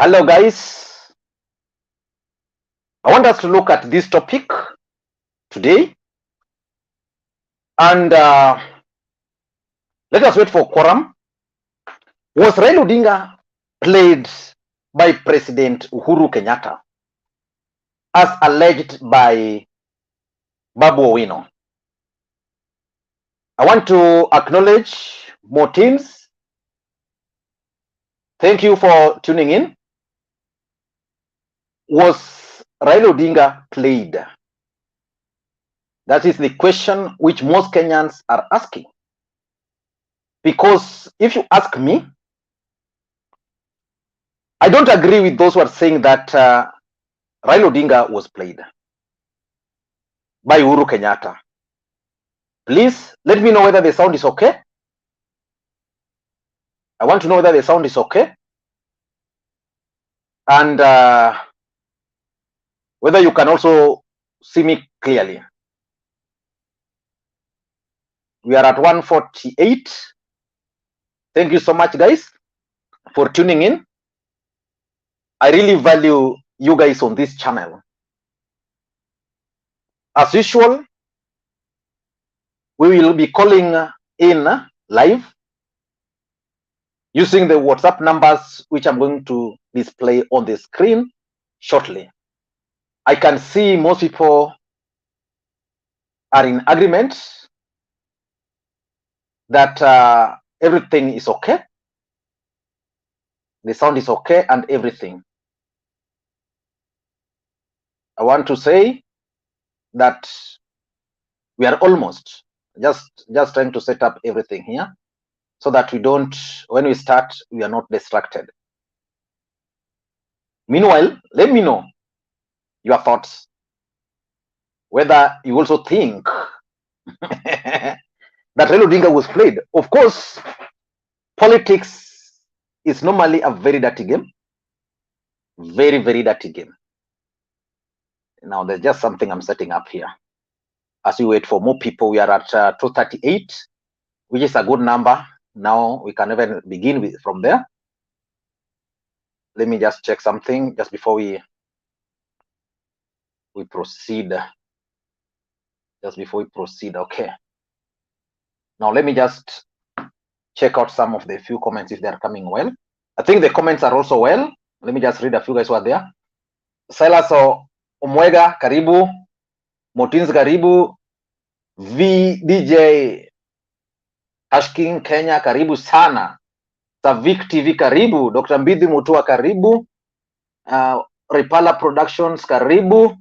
Hello guys, I want us to look at this topic today, and let us wait for quorum. Was Raila Odinga played by President Uhuru Kenyatta as alleged by Babu Owino? I want to acknowledge more teams. Thank you for tuning in. Was Raila Odinga played? That is the question which most Kenyans are asking. Because if you ask me, I don't agree with those who are saying that Raila Odinga was played by Uhuru Kenyatta. Please let me know whether the sound is okay. I want to know whether the sound is okay. And whether you can also see me clearly. We are at 148. Thank you so much, guys, for tuning in. I really value you guys on this channel. As usual, we will be calling in live using the WhatsApp numbers, which I'm going to display on the screen shortly. I can see most people are in agreement that everything is okay. The sound is okay and everything. I want to say that we are almost just trying to set up everything here so that we don't, when we start, we are not distracted. Meanwhile, let me know your thoughts, whether you also think that Raila Odinga was played. Of course, politics is normally a very dirty game. Very, very dirty game. Now, there's just something I'm setting up here. As we wait for more people, we are at 238, which is a good number. Now we can even begin with from there. Let me just check something just before we proceed. Just before we proceed, okay. Now let me just check out some of the few comments if they are coming well. I think the comments are also well. Let me just read a few guys who are there. Silas Omwega, karibu. Motins, karibu. VDJ Hashking Kenya, karibu sana. Savik TV, karibu. Dr. Mbidhi Mutua, karibu. Ripala Productions, karibu.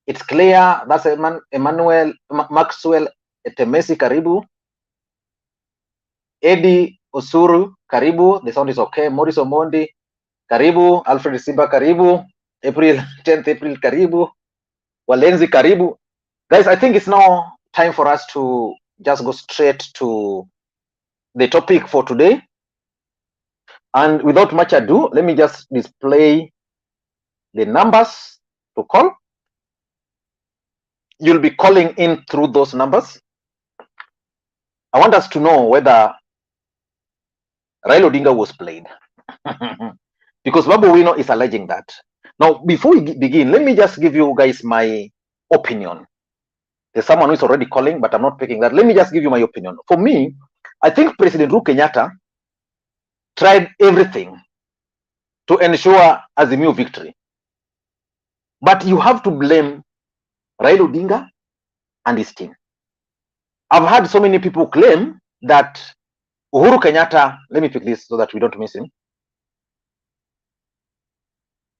It's clear. That's Emmanuel Maxwell Etemesi, karibu. Eddie Osuru, karibu. The sound is okay. Maurice Omondi, karibu. Alfred Simba, karibu. April 10th, April, karibu. Walenzi, karibu. Guys, I think it's now time for us to just go straight to the topic for today. And without much ado, let me just display the numbers to call. You'll be calling in through those numbers. I want us to know whether Raila Odinga was played. Because Babu Owino is alleging that. Now, before we begin, let me just give you guys my opinion. There's someone who is already calling, but I'm not picking that. Let me just give you my opinion. For me, I think President Uhuru Kenyatta tried everything to ensure Azimio victory. But you have to blame Raila Odinga and his team. I've had so many people claim that Uhuru Kenyatta, let me pick this so that we don't miss him.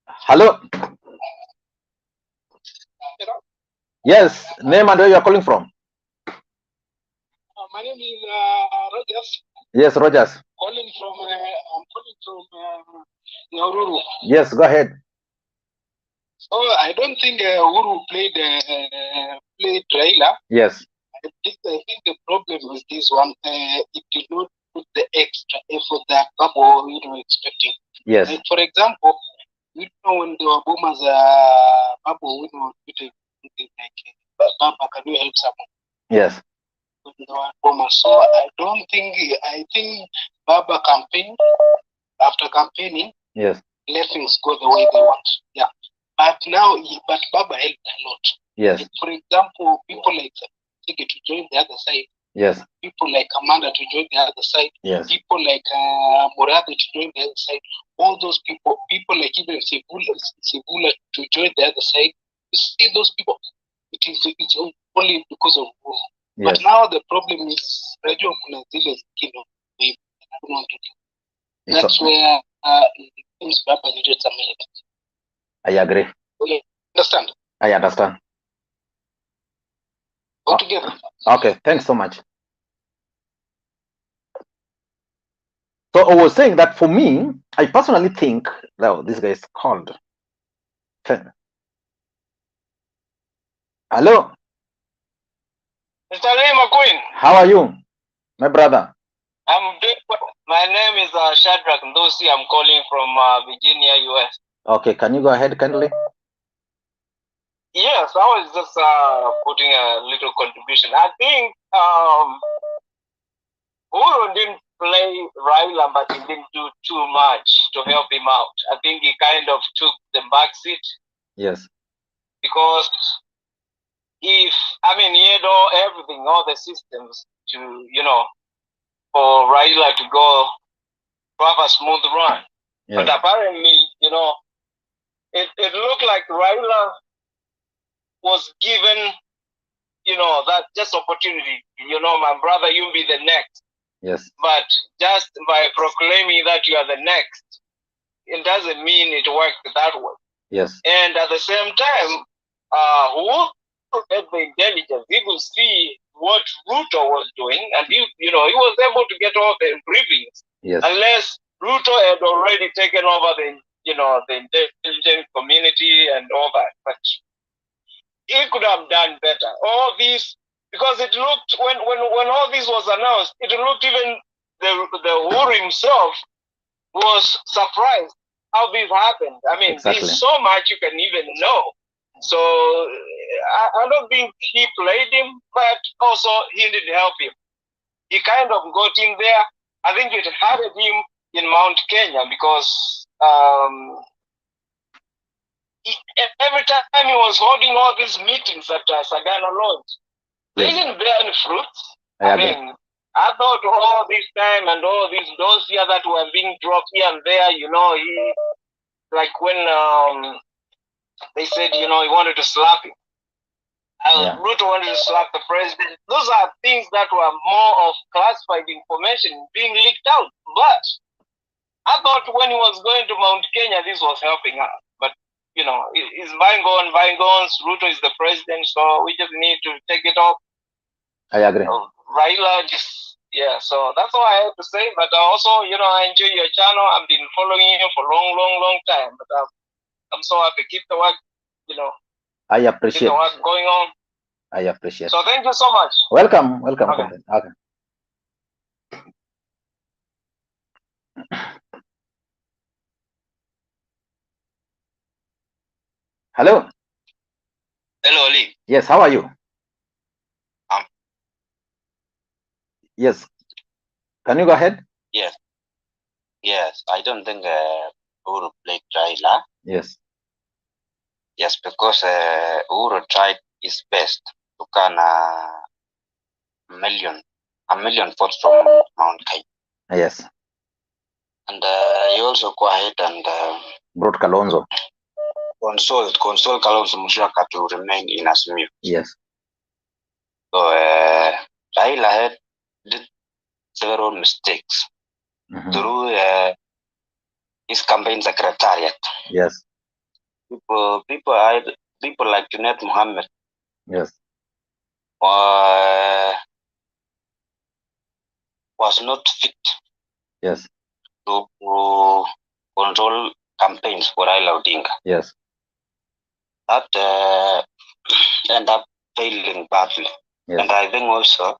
Hello? Yes, name and where you are calling from? My name is Rogers. Yes, Rogers. I'm calling from Uhuru. Yes, go ahead. So I don't think Uhuru played Raila. Yes. I think the problem with this one, it did not put the extra effort that Babu Owino expecting. Yes. Like for example, you know when the boomers Babu Owino tweeted like, Baba, can you help someone? Yes. So I think Baba campaign after campaigning. Yes. let things go the way they want. Yeah. But now, but Baba helped a lot. Yes. Like, for example, people like Tige to join the other side. Yes. People like Amanda to join the other side. Yes. People like Murade to join the other side. All those people like even Sibula to join the other side. You see those people, it's only because of Uhuru. Yes. But now the problem is, Rajua kuna zile zingine we don't want to do. That's where it seems Baba needed some help. I agree. Okay, understand? I understand. All together. Okay, thanks so much. So I was saying that for me, I personally think, now this guy is called. Hello. Mr. Lee McQueen. How are you, my brother? I'm doing well. My name is Shadrach Ndosi. I'm calling from Virginia, US. Okay, can you go ahead kindly? Yes, I was just putting a little contribution. I think Uhuru didn't play Raila, but he didn't do too much to help him out. I think he kind of took the back seat. Yes. Because he had everything, all the systems to, for Raila to go to have a smooth run. Yes. But apparently, it looked like Raila was given, that just opportunity. My brother, you be the next. Yes. But just by proclaiming that you are the next, it doesn't mean it worked that way. Yes. And at the same time, who had the intelligence, he could see what Ruto was doing, and he was able to get all the briefings. Yes. Unless Ruto had already taken over the intelligence community and all that, but he could have done better. All these, because it looked when all this was announced, it looked even the Uhuru himself was surprised how this happened. I mean, exactly. There's so much you can even know. So I don't think he played him, but also he didn't help him. He kind of got in there. I think it hurted him in Mount Kenya because every time he was holding all these meetings at Sagana Lodge, they didn't bear any fruits. I mean, I thought all this time and all these dossiers that were being dropped here and there, he, like when they said, he wanted to slap him. Ruto wanted to slap the president. Those are things that were more of classified information being leaked out. But I thought when he was going to Mount Kenya, this was helping us. But, it's bygones. Ruto is the president, so we just need to take it off. I agree. Raila so that's all I have to say. But also, I enjoy your channel. I've been following you for a long time. But I'm so happy. Keep the work, I appreciate. Keep the work going on. I appreciate. So thank you so much. Welcome. Okay. Okay. Hello. Hello, Lee. Yes, how are you? Yes. Can you go ahead? Yes. Yes, I don't think Uhuru played Raila. Yes. Yes, because Uhuru tried his best to gain a million votes from Mount Kenya. Yes. And he also go ahead and brought Kalonzo. Console Kalonzo Musyoka to remain in Azimio. Yes. So Raila did several mistakes through his campaign secretariat. Yes. People like Junaid Mohammed. Yes. Was not fit. Yes. To control campaigns for Raila Odinga. Yes. That end up failing badly. Yes. And I think also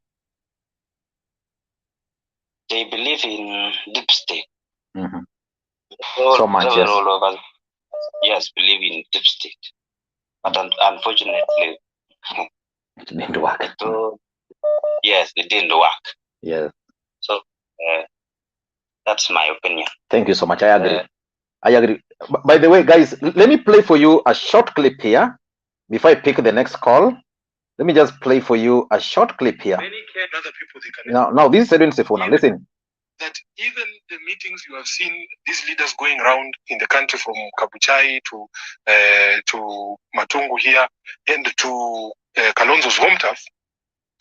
they believe in deep state. So much, yes. All of us, yes, believe in deep state. But unfortunately, it didn't work. So, yes, it didn't work. Yes. So that's my opinion. Thank you so much. I agree. I agree. By the way, guys, let me play for you a short clip here before I pick the next call. Let me just play for you a short clip here. Many other people they can now this is Edwin Sifuna. Listen. That even the meetings you have seen these leaders going around in the country from Kabuchai to Matungu here and to Kalonzo's home turf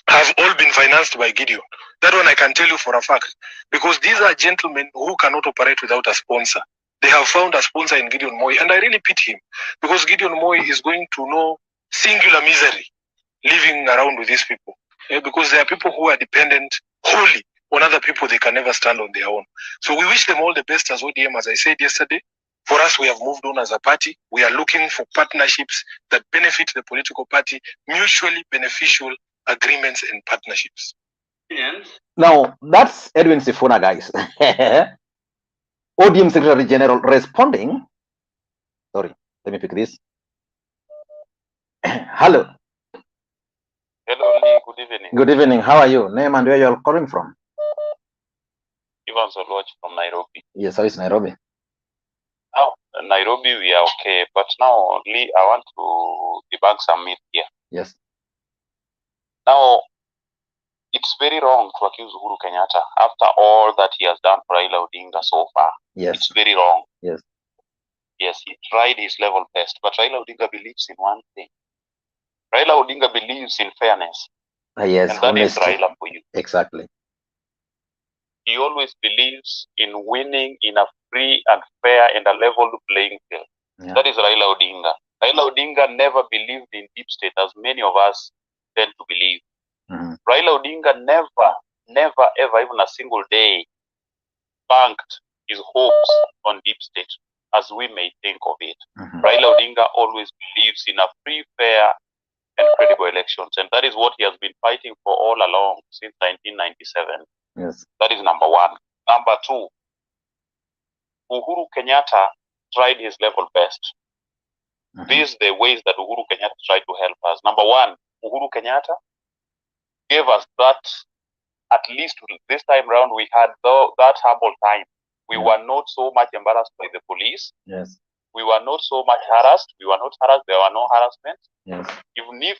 have all been financed by Gideon. That one I can tell you for a fact, because these are gentlemen who cannot operate without a sponsor. They have found a sponsor in Gideon Moi, and I really pity him, because Gideon Moi is going to know singular misery living around with these people, because they are people who are dependent wholly on other people. They can never stand on their own. So we wish them all the best as ODM. As I said yesterday, for us, we have moved on as a party. We are looking for partnerships that benefit the political party, mutually beneficial agreements and partnerships. Now, that's Edwin Sifuna, guys. ODM Secretary General responding. Sorry, let me pick this. Hello. Hello, Lee. Good evening. Good evening. How are you? Name and where you are calling from? Ivan Solwach from Nairobi. Yes, how is Nairobi? Now, Nairobi, we are okay. But now, Lee, I want to debunk some myth here. Yes. Now, it's very wrong to accuse Uhuru Kenyatta after all that he has done for Raila Odinga so far. Yes. It's very wrong. Yes. Yes, he tried his level best. But Raila Odinga believes in one thing. Raila Odinga believes in fairness. Yes, and that honesty. is Raila for you. Exactly. He always believes in winning in a free and fair and a level playing field. Yeah. That is Raila Odinga. Raila Odinga never believed in deep state as many of us tend to believe. Mm-hmm. Raila Odinga never, ever, even a single day banked his hopes on deep state as we may think of it. Mm-hmm. Raila Odinga always believes in a free, fair, and credible elections. And that is what he has been fighting for all along since 1997. Yes. That is number one. Number two, Uhuru Kenyatta tried his level best. Mm-hmm. These are the ways that Uhuru Kenyatta tried to help us. Number one, Uhuru Kenyatta gave us that, at least this time round, we had that humble time. We were not so much embarrassed by the police. Yes. We were not so much harassed. We were not harassed. There were no harassment. Yes. Even if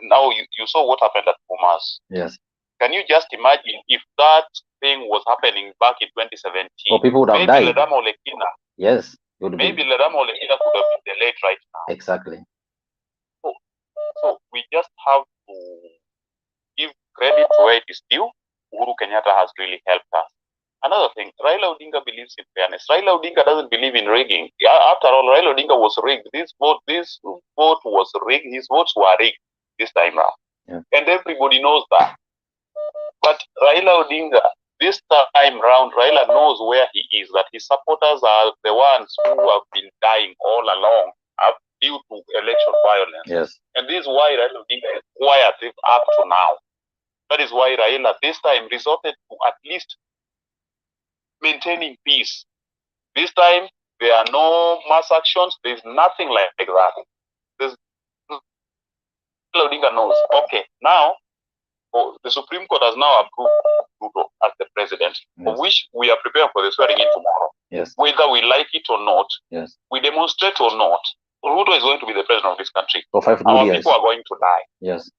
now you saw what happened at Pumas. Yes. Can you just imagine if that thing was happening back in 2017? Well, people would have maybe died. Ledamo Lekina. Yes. Maybe Ledamo Lekina could have been delayed right now. Exactly. So we just have to give credit where it is due. Uhuru Kenyatta has really helped us. Another thing, Raila Odinga believes in fairness. Raila Odinga doesn't believe in rigging. After all, Raila Odinga was rigged. This vote was rigged. His votes were rigged this time round. Yeah. And everybody knows that. But Raila Odinga, this time round, Raila knows where he is, that his supporters are the ones who have been dying all along due to election violence. Yes. And this is why Raila Odinga is quiet up to now. That is why Raila this time resorted to at least maintaining peace. This time, there are no mass actions. There's nothing like that. Raila Odinga knows. Okay, now, the Supreme Court has now approved Ruto as the president, yes. of which we are preparing for the swearing in tomorrow. Yes. Whether we like it or not, yes. we demonstrate or not, Ruto is going to be the president of this country. For 5 good Our years. people are going to die. Yes.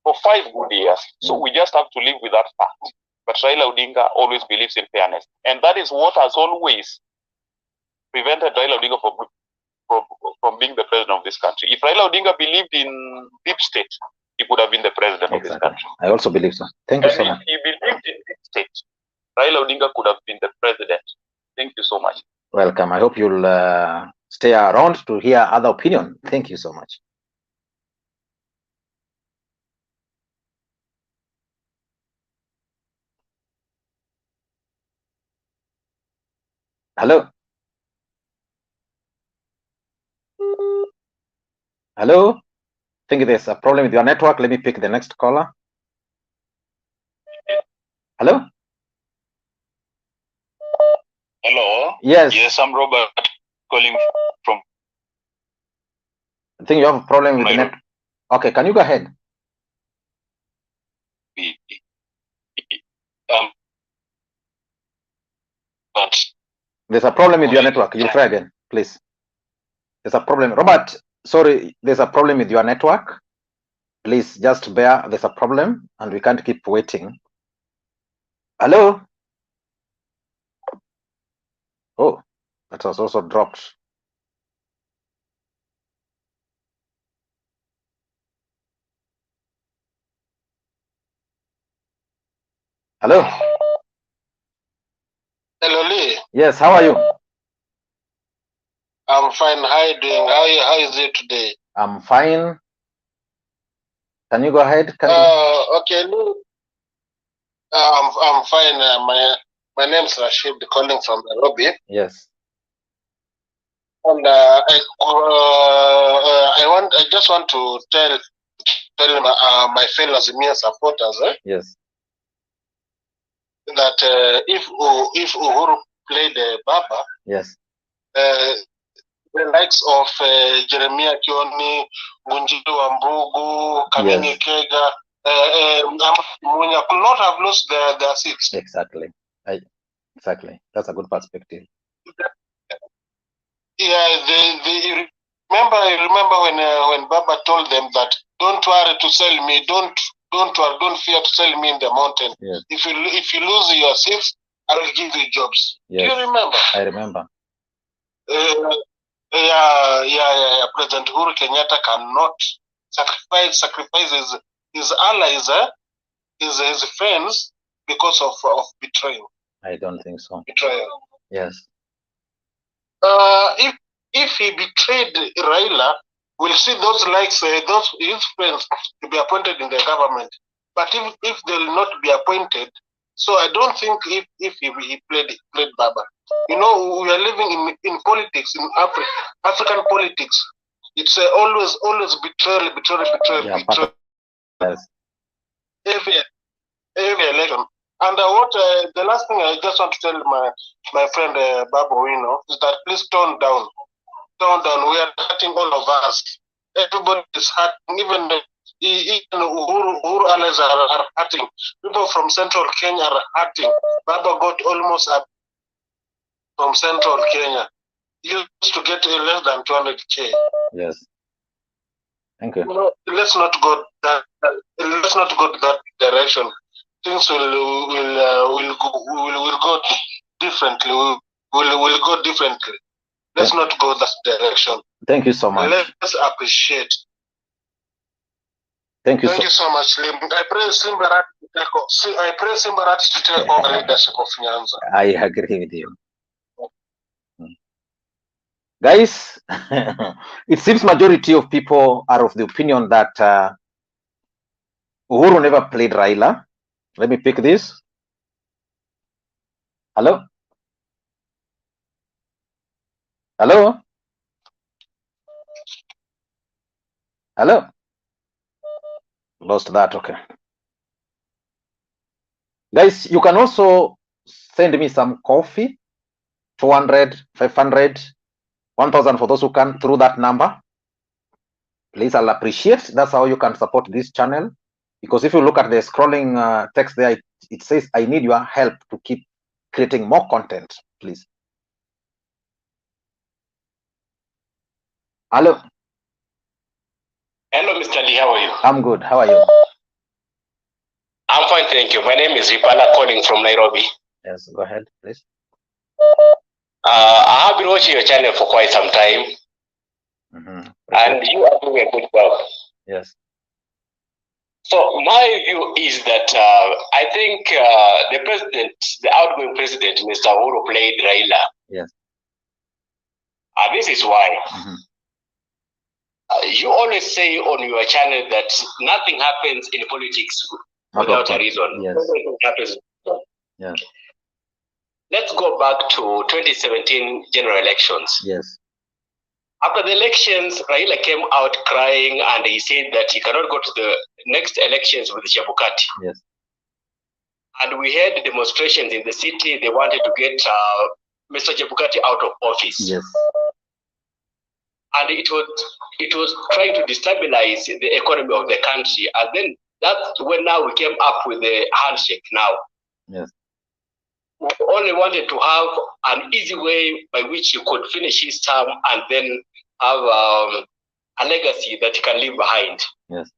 For 5 good years. So we just have to live with that fact. But Raila Odinga always believes in fairness. And that is what has always prevented Raila Odinga from being the president of this country. If Raila Odinga believed in deep state, he could have been the president of this country. I also believe so. Thank you so much. If he believed in deep state, Raila Odinga could have been the president. Thank you so much. Welcome. I hope you'll stay around to hear other opinion. Thank you so much. Hello. Hello. I think there's a problem with your network. Let me pick the next caller. Hello. Hello. Yes. Yes, I'm Robert calling from. I think you have a problem with the net. Okay, can you go ahead? But there's a problem with your network. You try again. Please. There's a problem. Robert, sorry, there's a problem with your network. Please just bear. There's a problem and we can't keep waiting. Hello? Oh, that was also dropped. Hello? Hello, Lee. Yes, how are you? I'm fine. How are you doing? How is it today? I'm fine. Can you go ahead? Okay, Lee. I'm fine. My name's Rashid, calling from Nairobi. Yes. And I just want to tell my fellow Zimia supporters Yes. that if Uhuru played Baba, Yes. The likes of Jeremiah Kioni, Ngunjiri Wambugu, Kanini Kega, Munya could not have lost their seats. Exactly. Exactly. That's a good perspective. Yeah, they remember when Baba told them that don't worry to sell me, don't fear to sell me in the mountain. Yes. If you lose your seats, I will give you jobs. Yes. Do you remember? I remember. Yeah. President Uhuru Kenyatta cannot sacrifice his allies, his friends, because of betrayal. I don't think so. Betrayal. Yes. If he betrayed Raila, we'll see those likes those his friends to be appointed in the government. But if they'll not be appointed, so I don't think if he played Baba. You know, we are living in politics in African politics. It's always betrayal. Yeah, betrayal. Yes. Every election. And the last thing I just want to tell my friend Babu Owino is that please tone down. We are hurting all of us. Everybody is hurting. Even Uhuru allies are hurting. People from Central Kenya are hurting. Baba got almost up from Central Kenya. He used to get less than 200K. Yes. Thank you. No, let's not go that direction. Things will go differently. Will go differently. Let's not go that direction. Thank you so much. Let's appreciate. Thank you so much, Slim. I pray Simbarat to take over leadership of Nyanza. I agree with you. Guys, it seems majority of people are of the opinion that Uhuru never played Raila. Let me pick this. Hello? Hello? Hello? Lost that, okay. Guys, you can also send me some coffee, 200, 500, 1,000 for those who can through that number. Please, I'll appreciate. That's how you can support this channel. Because if you look at the scrolling text there, it says, I need your help to keep creating more content, please. Hello. Hello, Mr. Lee. How are you? I'm good. How are you? I'm fine, thank you. My name is Ripala, calling from Nairobi. Yes, go ahead, please. I have been watching your channel for quite some time. And you are doing a good job. Yes. So my view is that I think the outgoing president, Mr. Uhuru, played Raila. Yes. This is why. You always say on your channel that nothing happens in politics without a reason. Yes. Nothing happens. Yeah. Let's go back to 2017 general elections. Yes. After the elections, Raila came out crying and he said that he cannot go to the next elections with Chebukati. Yes. And we had demonstrations in the city. They wanted to get Mr. Chebukati out of office. Yes. And it was trying to destabilize the economy of the country. And then that's when now we came up with the handshake now. Yes. who only wanted to have an easy way by which he could finish his term and then have a legacy that he can leave behind. Yes.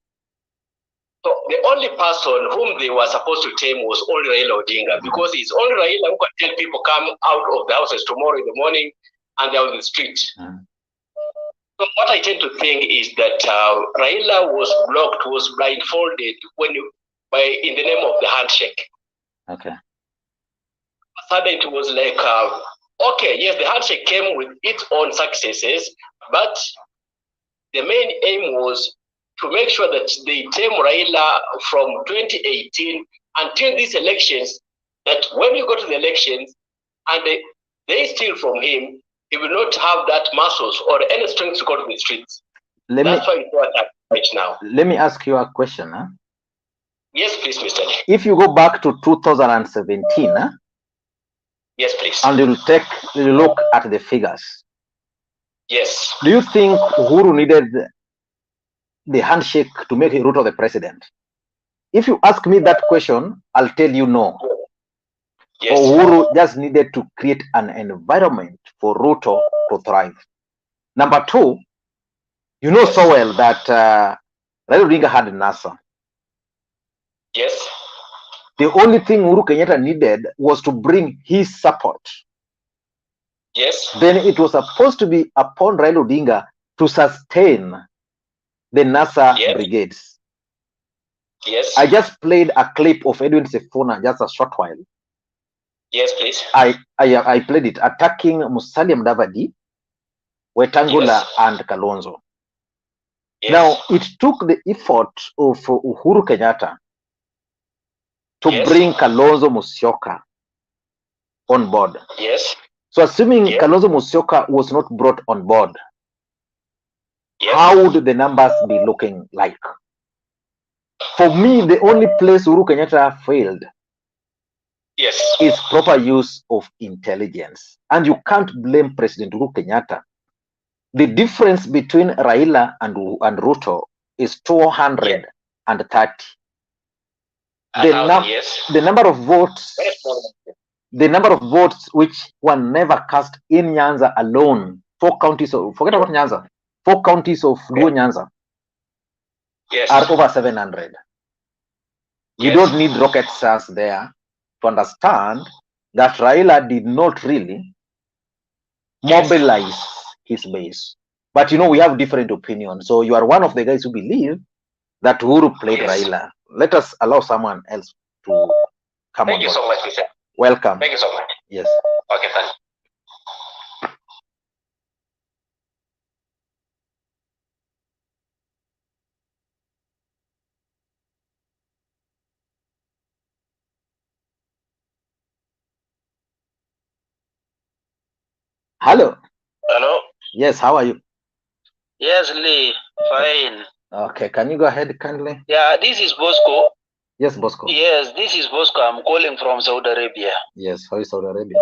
So the only person whom they were supposed to tame was only Raila Odinga, because it's only Raila who can tell people come out of the houses tomorrow in the morning and they're on the street. So what I tend to think is that Raila was blocked, was blindfolded in the name of the handshake. Okay. Suddenly it was like, okay, yes, the handshake came with its own successes, but the main aim was to make sure that they tame Raila from 2018 until these elections, that when you go to the elections and they steal from him, he will not have that muscles or any strength to go to the streets. That's why it's not right now. Let me ask you a question. Huh? Yes, please, Mr. Lee. If you go back to 2017, huh? Yes, please. And you look at the figures. Yes. Do you think Uhuru needed the handshake to make Ruto the president? If you ask me that question, I'll tell you no. Yes. Uhuru just needed to create an environment for Ruto to thrive. Number two, you know so well that Raila Odinga had NASA. Yes. The only thing Uhuru Kenyatta needed was to bring his support. Yes. Then it was supposed to be upon Raila Odinga to sustain the NASA brigades. Yes. I just played a clip of Edwin Sifuna just a short while. Yes, please. I played it attacking Musalia Mudavadi, Wetangula, and Kalonzo. Yes. Now, it took the effort of Uhuru Kenyatta to bring Kalonzo Musyoka on board. Yes. So, assuming Kalonzo Musyoka was not brought on board, how would the numbers be looking like? For me, the only place Uhuru Kenyatta failed is proper use of intelligence. And you can't blame President Uhuru Kenyatta. The difference between Raila and Ruto is 230. The number of votes which were never cast in Nyanza alone, 4 counties of, forget about Nyanza, 4 counties of Luo Nyanza are over 700. You don't need rocket science there to understand that Raila did not really mobilize his base. But you know, we have different opinions. So you are one of the guys who believe that Uhuru played Raila. Let us allow someone else to come on board. Thank you so much, Mr. Welcome. Thank you so much. Yes. Okay, thank you. Hello. Hello. Yes, how are you? Yes, Lee. Fine. Okay, can you go ahead kindly? Yeah, this is Bosco. Yes, Bosco. Yes, this is Bosco. I'm calling from Saudi Arabia. Yes, how is Saudi Arabia?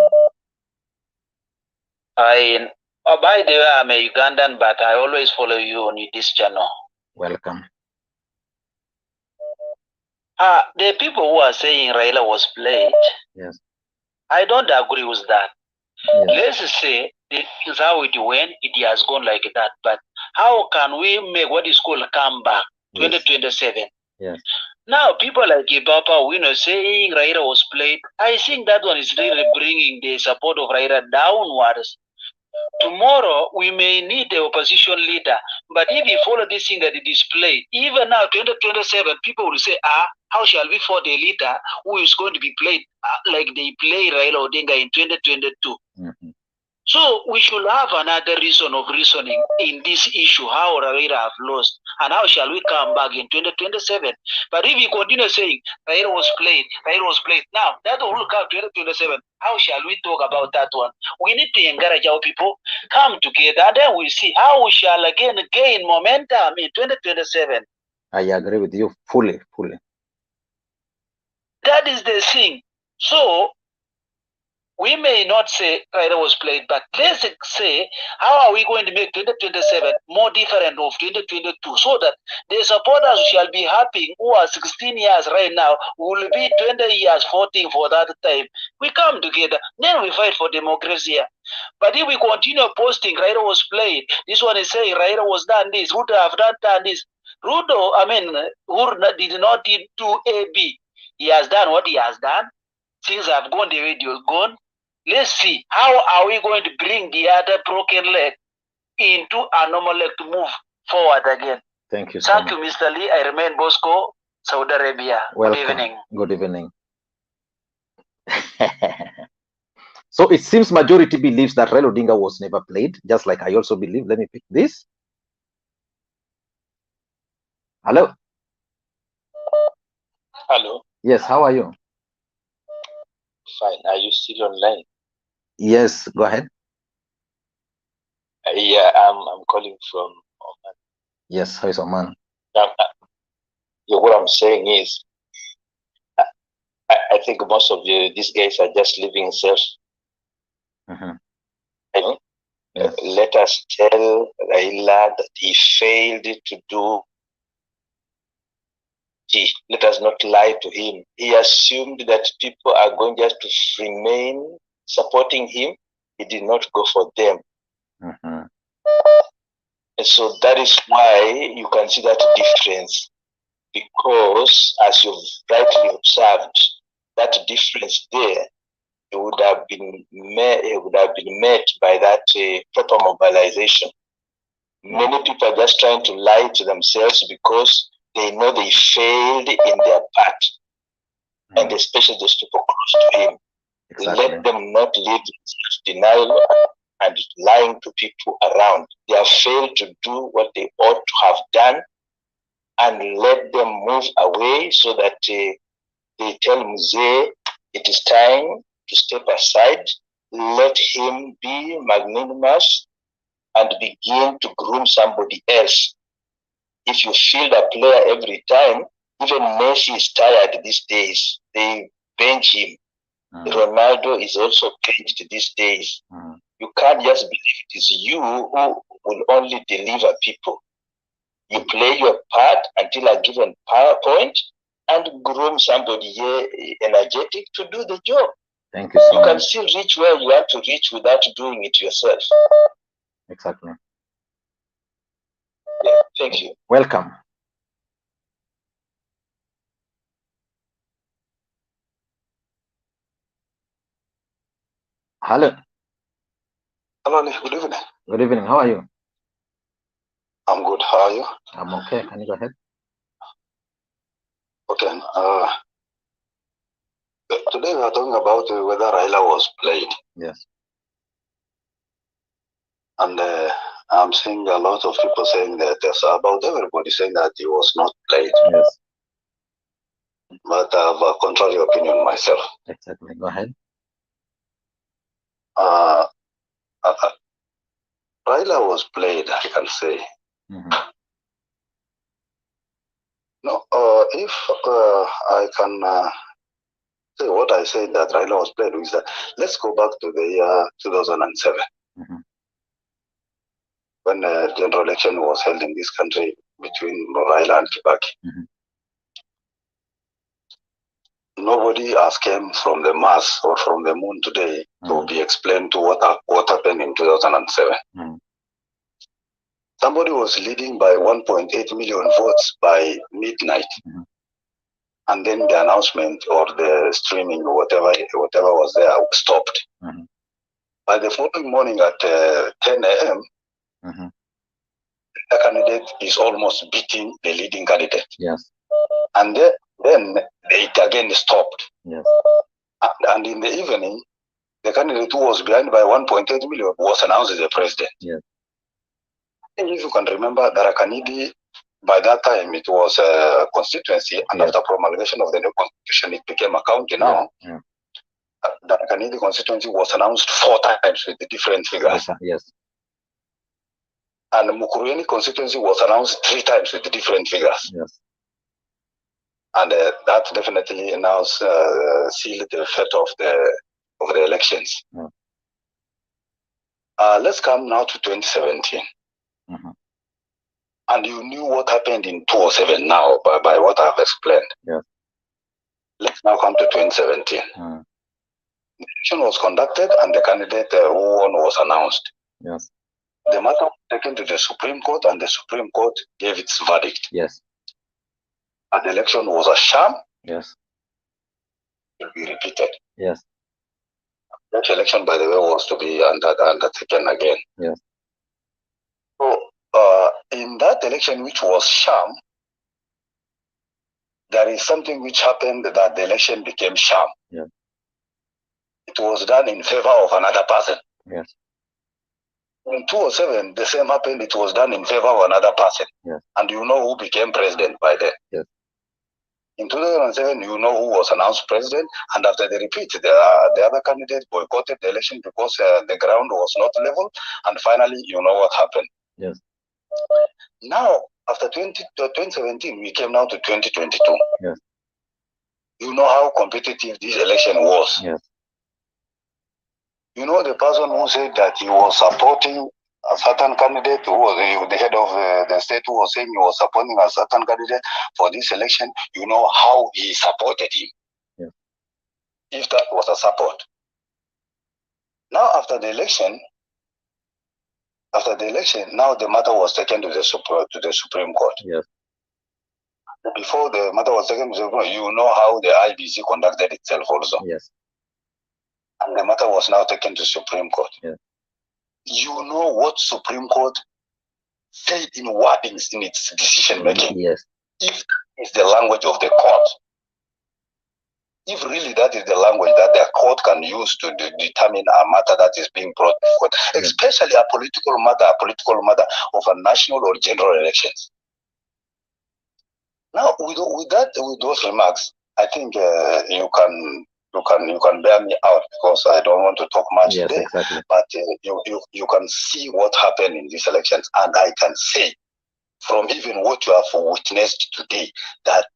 By the way, I'm a Ugandan, but I always follow you on this channel. Welcome. The people who are saying Raila was played, yes, I don't agree with that. Yes. Let's say this is how it went, it has gone like that. But how can we make what is called comeback 2027? Yes. Now, people like Babu Owino saying Raila was played, I think that one is really bringing the support of Raila downwards. Tomorrow, we may need the opposition leader, but if you follow this thing that it is played, even now, 2027, people will say, how shall we afford a leader who is going to be played like they play Raila Odinga in 2022? Mm-hmm. So we should have another reason of reasoning in this issue, how Raila have lost, and how shall we come back in 2027. But if you continue saying Raila was played, now that will come 2027. How shall we talk about that one? We need to encourage our people, come together, and then we see how we shall again gain momentum in 2027. I agree with you fully. That is the thing. So we may not say Raila was played, but let's say, how are we going to make 2027 more different of 2022 so that the supporters shall be happy who are 16 years right now will be 20 years voting for that time. We come together, then we fight for democracy. But if we continue posting, Raila was played, this one is saying Raila was done this, Ruto have not done this. Uhuru did not do AB. He has done what he has done. Things have gone the way they've gone. Let's see, how are we going to bring the other broken leg into a normal leg to move forward again? Thank you Thank you, Mr. Lee. I remain Bosco, Saudi Arabia. Welcome. Good evening. Good evening. So it seems majority believes that Raila Odinga was never played, just like I also believe. Let me pick this. Hello. Hello. Yes, how are you? Fine. Are you still online? Yes, go ahead. Yeah, I'm calling from Oman. Yes, how is Oman? Yeah, what I'm saying is, I think most of these guys are just living self. Yes. Let us tell Raila that he failed to do. Let us not lie to him. He assumed that people are going just to remain supporting him. He did not go for them. And so that is why you can see that difference. Because as you've rightly observed, that difference there would have been met by that proper mobilization. Many people are just trying to lie to themselves because they know they failed in their part, and especially those people close to him. Exactly. Let them not live in denial and lying to people around. They have failed to do what they ought to have done, and let them move away so that they tell Mzee it is time to step aside. Let him be magnanimous and begin to groom somebody else. If you field a player every time, even Messi is tired these days. They bench him. Ronaldo is also benched these days. You can't just believe it is you who will only deliver people. You play your part until a given point and groom somebody here energetic to do the job. Thank you so much. You can still reach where you have to reach without doing it yourself. Exactly. Yeah, thank you. Welcome. Hello. Hello, good evening. Good evening. How are you? I'm good. How are you? I'm okay. Can you go ahead? Okay. Today we are talking about whether Raila was played. Yes. And I'm seeing a lot of people saying that about everybody saying that he was not played. Yes. But I have a contrary opinion myself. Exactly. Go ahead. Raila was played, I can say. No, if I can say what I said that Raila was played is that let's go back to the year 2007 when a general election was held in this country between Raila and Kibaki. Nobody has came from the Mars or from the moon today to be explained to what happened in 2007. Somebody was leading by 1.8 million votes by midnight. And then the announcement or the streaming or whatever was there stopped. By the following morning at 10 a.m., the candidate is almost beating the leading candidate. Yes. And then it again stopped. Yes. And in the evening, the candidate who was behind by 1.8 million was announced as the president. Yes. And if you can remember, Darakanidi, by that time it was a constituency, and after promulgation of the new constitution, it became a county now. Darakanidi constituency was announced 4 times with the different figures. Yes. And Mukurweni constituency was announced 3 times with the different figures. Yes. And that definitely now sealed the fate of the elections. Let's come now to 2017. And you knew what happened in 2007 now by what I've explained. Yes. Let's now come to 2017. The election was conducted and the candidate who won was announced. Yes. The matter was taken to the Supreme Court and the Supreme Court gave its verdict. Yes. And the election was a sham. Yes. It will be repeated. Yes. That election, by the way, was to be undertaken again. Yes. So, in that election, which was sham, there is something which happened that the election became sham. Yes. It was done in favor of another person. Yes. In 2007, the same happened. It was done in favor of another person. Yes. And you know who became president by then. Yes. In 2007, you know who was announced president. And after the repeat, the other candidate boycotted the election because the ground was not level. And finally, you know what happened. Yes. Now, after 2017, we came now to 2022. Yes. You know how competitive this election was. Yes. You know the person who said that he was supporting a certain candidate, who was the head of the state, who was saying he was supporting a certain candidate for this election. You know how he supported him. Yes. If that was a support. Now after the election, now the matter was taken to the Supreme Court. Yes. Before the matter was taken to the Supreme Court, you know how the IBC conducted itself also. Yes. And the matter was now taken to Supreme Court. Yes. You know what Supreme Court said in wordings in its decision making? Yes. If it's the language of the court, if really that is the language that the court can use to determine a matter that is being brought before, especially a political matter of a national or general elections. Now, with those remarks, I think you can bear me out because I don't want to talk much today. Exactly. But you can see what happened in these elections, and I can say from even what you have witnessed today that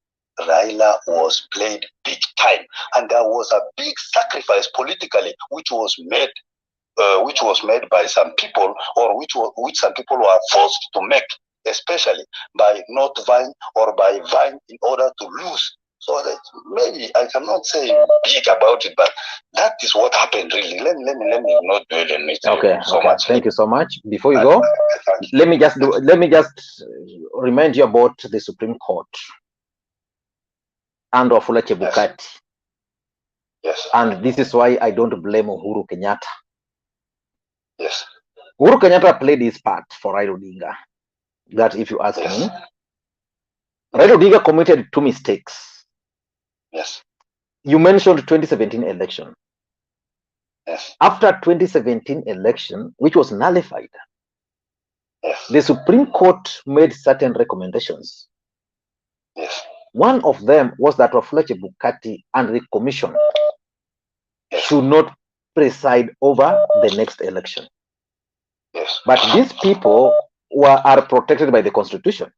Raila was played big time, and there was a big sacrifice politically which was made by some people, or which some people were forced to make, especially by not vying or by vying in order to lose. So that maybe I cannot say big about it, but that is what happened really. Let me not dwell on it so much. Thank you so much. Before you go, let me just remind you about the Supreme Court and Wafula Chebukati. Yes. And this is why I don't blame Uhuru Kenyatta. Yes. Uhuru Kenyatta played his part for Raila Odinga. That, if you ask me, Raila Odinga committed 2 mistakes. Yes. You mentioned 2017 election. Yes. After 2017 election, which was nullified, yes, the Supreme Court made certain recommendations. Yes. One of them was that Wafula Chebukati and the commission should not preside over the next election. Yes. But these people are protected by the Constitution.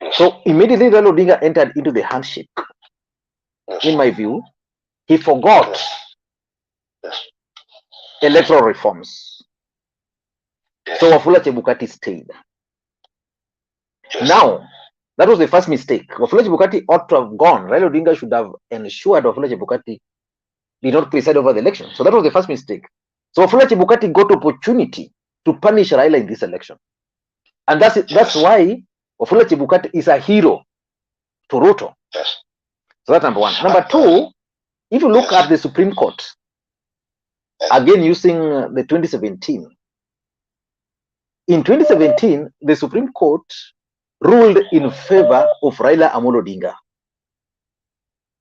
Yes. So immediately Raila Odinga entered into the handshake. Yes. In my view, he forgot electoral reforms. So Wafula Chebukati stayed. Now, that was the first mistake. Wafula Chebukati ought to have gone. Raila Odinga should have ensured Wafula Chebukati did not preside over the election. So that was the first mistake. So Wafula Chebukati got opportunity to punish Raila in this election. And that's why Wafula Chebukati is a hero to Ruto. Yes. So that's number one. Number two, if you look at the Supreme Court, again using the 2017, in 2017, the Supreme Court ruled in favor of Raila Amolo Odinga.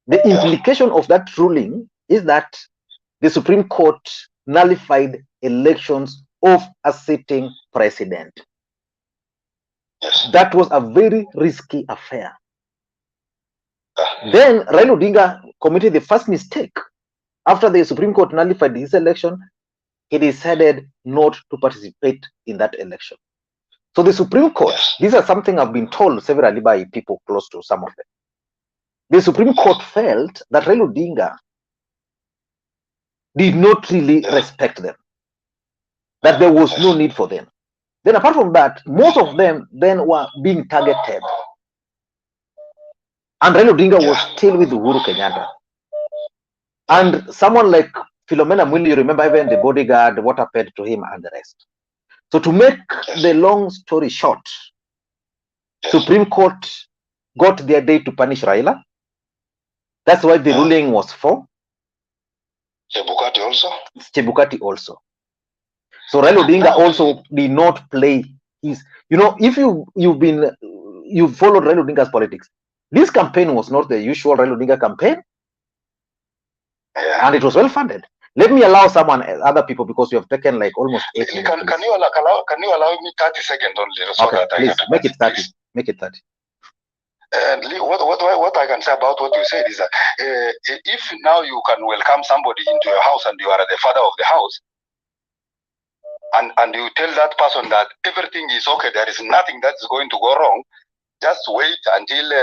The implication of that ruling is that the Supreme Court nullified elections of a sitting president. Yes. That was a very risky affair. Then Raila Odinga committed the first mistake. After the Supreme Court nullified his election, he decided not to participate in that election. So the Supreme Court, these are something I've been told severally by people close to some of them. The Supreme Court felt that Raila Odinga did not really respect them, that there was no need for them. Then apart from that, most of them then were being targeted. And Raila Odinga was still with Uhuru Kenyatta. And someone like Philomena Mwili, you remember even the bodyguard, what happened to him and the rest. So to make the long story short, Supreme Court got their day to punish Raila. That's why the ruling was for Chebukati also. Chebukati also. So Raila Odinga also did not play his. You know, if you followed Raila Odinga's politics, this campaign was not the usual Raila Odinga campaign, and it was well funded. Let me allow other people, because you have taken like almost 8 minutes. Can you allow me 30 seconds only? So okay, that please I can make it 30. Please. Make it 30. What I can say about what you said is that if now you can welcome somebody into your house and you are the father of the house, and you tell that person that everything is okay, there is nothing that's going to go wrong, just wait until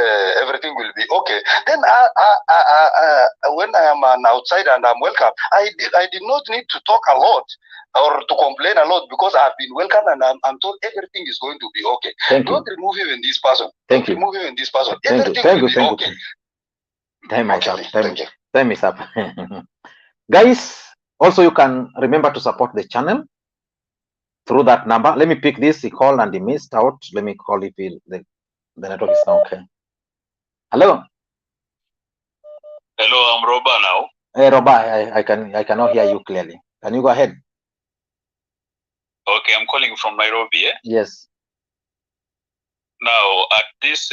everything will be okay. Then when I am an outsider and I'm welcome, I did not need to talk a lot or to complain a lot, because I've been welcomed and I'm told everything is going to be okay. Don't remove even this person. Thank you. Remove even this person. Thank Everything you. will be okay. Time is up. Time is up. Guys, also you can remember to support the channel through that number. Let me pick this. He called and he missed out. Let me call it. The network is now okay. Hello. Hello, I'm Roba now. Hey Roba, I cannot hear you clearly. Can you go ahead? Okay, I'm calling from Nairobi. Yes. Now, at this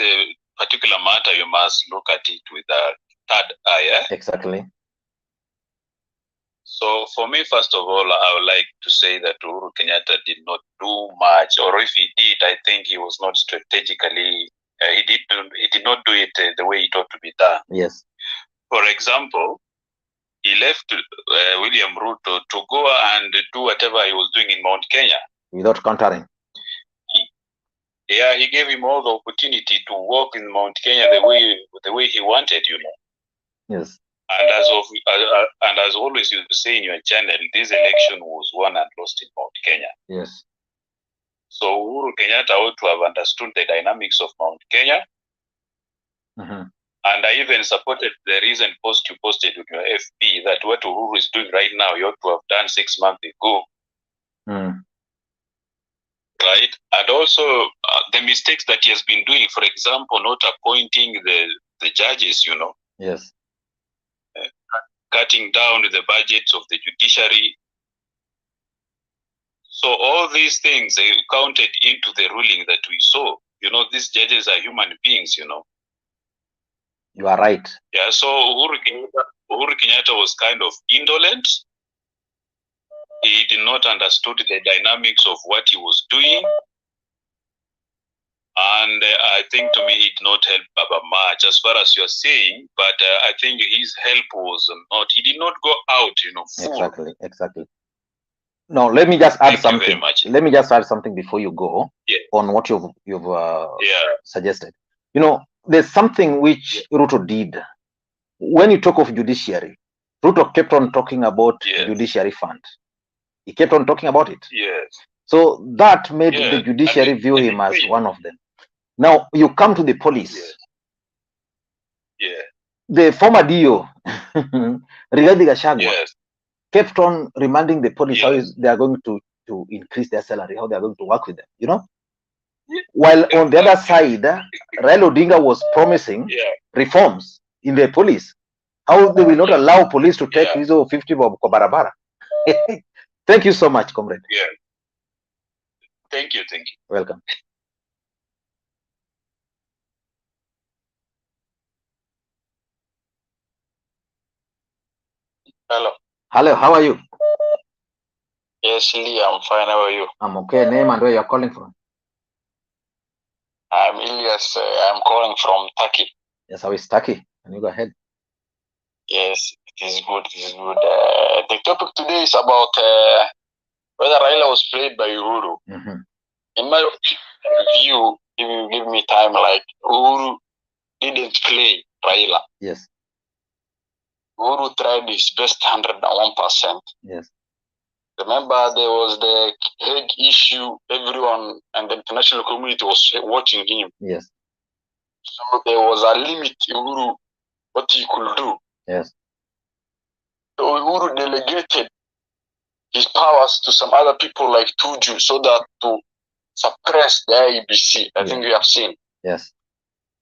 particular matter, you must look at it with a third eye. Exactly. So for me, first of all, I would like to say that Uhuru Kenyatta did not do much, or if he did, I think he was not strategically, he did not do it the way it ought to be done. Yes. For example, he left William Ruto to go and do whatever he was doing in Mount Kenya. Without countering. He gave him all the opportunity to walk in Mount Kenya the way he wanted, Yes. And as always you say in your channel, this election was won and lost in Mount Kenya. Yes. So Uhuru Kenyatta ought to have understood the dynamics of Mount Kenya. And I even supported the recent post you posted with your FB that what Uhuru is doing right now, you ought to have done 6 months ago. Right? And also the mistakes that he has been doing, for example, not appointing the judges, Yes. Cutting down the budgets of the judiciary. So all these things, they counted into the ruling that we saw. These judges are human beings, You are right. Yeah, so Uhuru Kenyatta was kind of indolent. He did not understood the dynamics of what he was doing. And I think to me, it did not help Baba much as far as you're saying, but I think his help was not, he did not go out, full. Exactly. Now, let me just add something. Let me just add something before you go on what you've suggested. There's something which Ruto did. When you talk of judiciary, Ruto kept on talking about judiciary fund. He kept on talking about it. Yes. So that made the judiciary view him as one of them. Now you come to the police. The former DO, Rigathi Gachagua, kept on reminding the police how they are going to increase their salary, how they are going to work with them, While on the other side, Raila Odinga was promising reforms in the police. How they will not allow police to take 50 bob kwa barabara. Thank you so much, comrade. Thank you. Welcome. Hello, how are you? Yes, Lee, I'm fine. How are you? I'm okay. Name and where you're calling from? I'm Ilyas. I'm calling from Turkey. Yes, how is Turkey? Can you go ahead? Yes, it is good. The topic today is about whether Raila was played by Uhuru. In my view, if you give me time, like Uhuru didn't play Raila. Yes. Uhuru tried his best 101%. Yes. Remember, there was the Hague issue. Everyone and the international community was watching him. Yes. So there was a limit, Uhuru, what he could do. Yes. Uhuru delegated his powers to some other people like Tuju so that to suppress the IEBC. I think we have seen. Yes.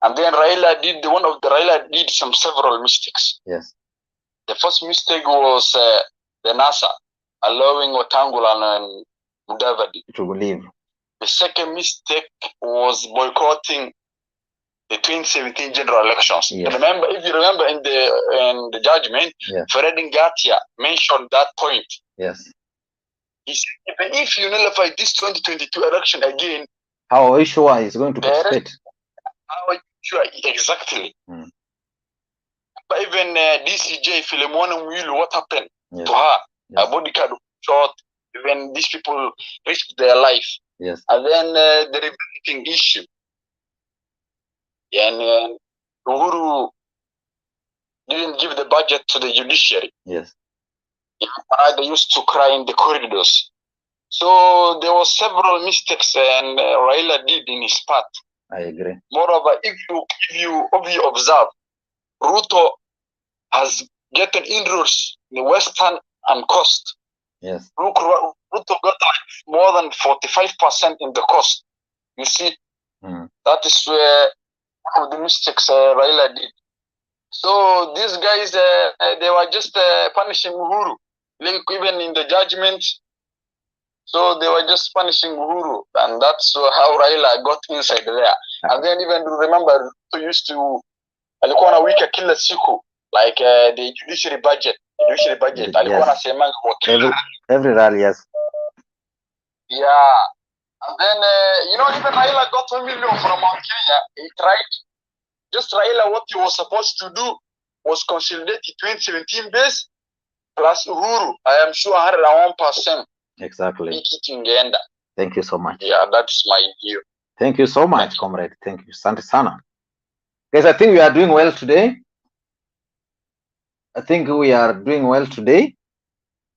And then Raila did some several mistakes. Yes. The first mistake was the NASA allowing Wetangula and Mudavadi to leave. The second mistake was boycotting the 2017 general elections. Yes. If you remember in the judgment, Fred Ngatia mentioned that point. Yes. He said, even if you nullify this 2022 election again, how are you sure he's going to participate? How are you sure? Exactly. But even DCJ, Philemon Mwilu, what happened to her? Her body card shot. Even these people risked their life. Yes. And then the rebuilding issue. And Uhuru didn't give the budget to the judiciary. Yes. They used to cry in the corridors. So there were several mistakes and Raila did in his part. I agree. Moreover, if you observe, Ruto has gotten inroads in the western and coast. Yes. Ruto got like more than 45% in the coast. You see, that is where one of the mistakes Raila did. So these guys, they were just punishing Uhuru. Like even in the judgment, so they were just punishing Uhuru, and that's how Raila got inside there. And then even remember, Ruto used to alikuwa na wika kila siku, like the judiciary budget. Alikuwa anasema every rally, yes. Yeah. And then, even Raila got 1 million from Mount Kenya. He tried. Just Raila, what he was supposed to do was consolidate the 2017 base plus Uhuru. I am sure 101%. Exactly. Ingenda. Thank you so much. Yeah, that's my view. Thank you so much, comrade. Thank you. Asante sana. Guys, I think we are doing well today.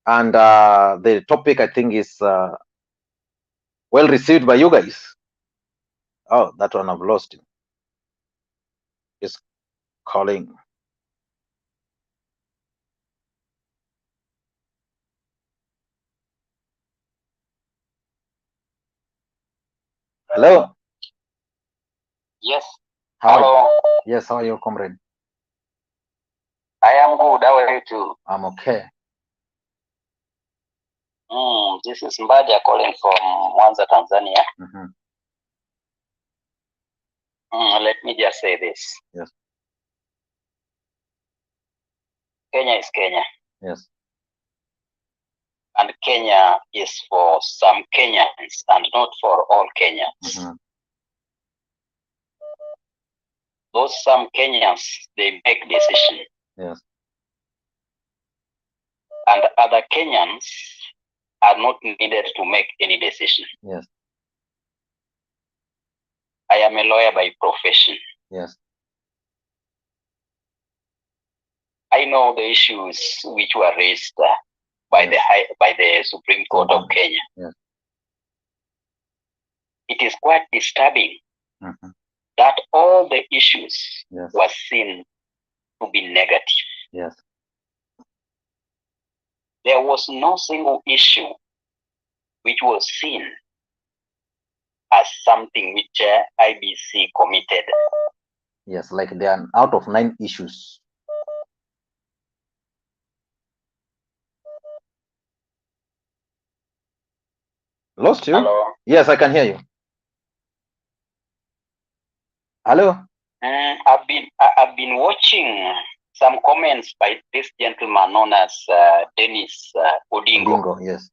And the topic, I think, is well received by you guys. Oh, that one I've lost him. He's calling. Hello. Yes. Hello. Yes, how are you, comrade? I am good. How are you too? I'm okay. This is Mbadia calling from Mwanza, Tanzania. Let me just say this. Yes. Kenya is Kenya. Yes. And Kenya is for some Kenyans and not for all Kenyans. Those some Kenyans, they make decisions. Yes. And other Kenyans are not needed to make any decision. Yes. I am a lawyer by profession. Yes. I know the issues which were raised by the Supreme Court of Kenya. Yes. It is quite disturbing that all the issues were seen to be negative. Yes. There was no single issue which was seen as something which IBC committed. Yes, like they are out of 9 issues. Lost you? Hello? Yes, I can hear you. Hello? I've been watching some comments by this gentleman known as Dennis Odingo. Yes.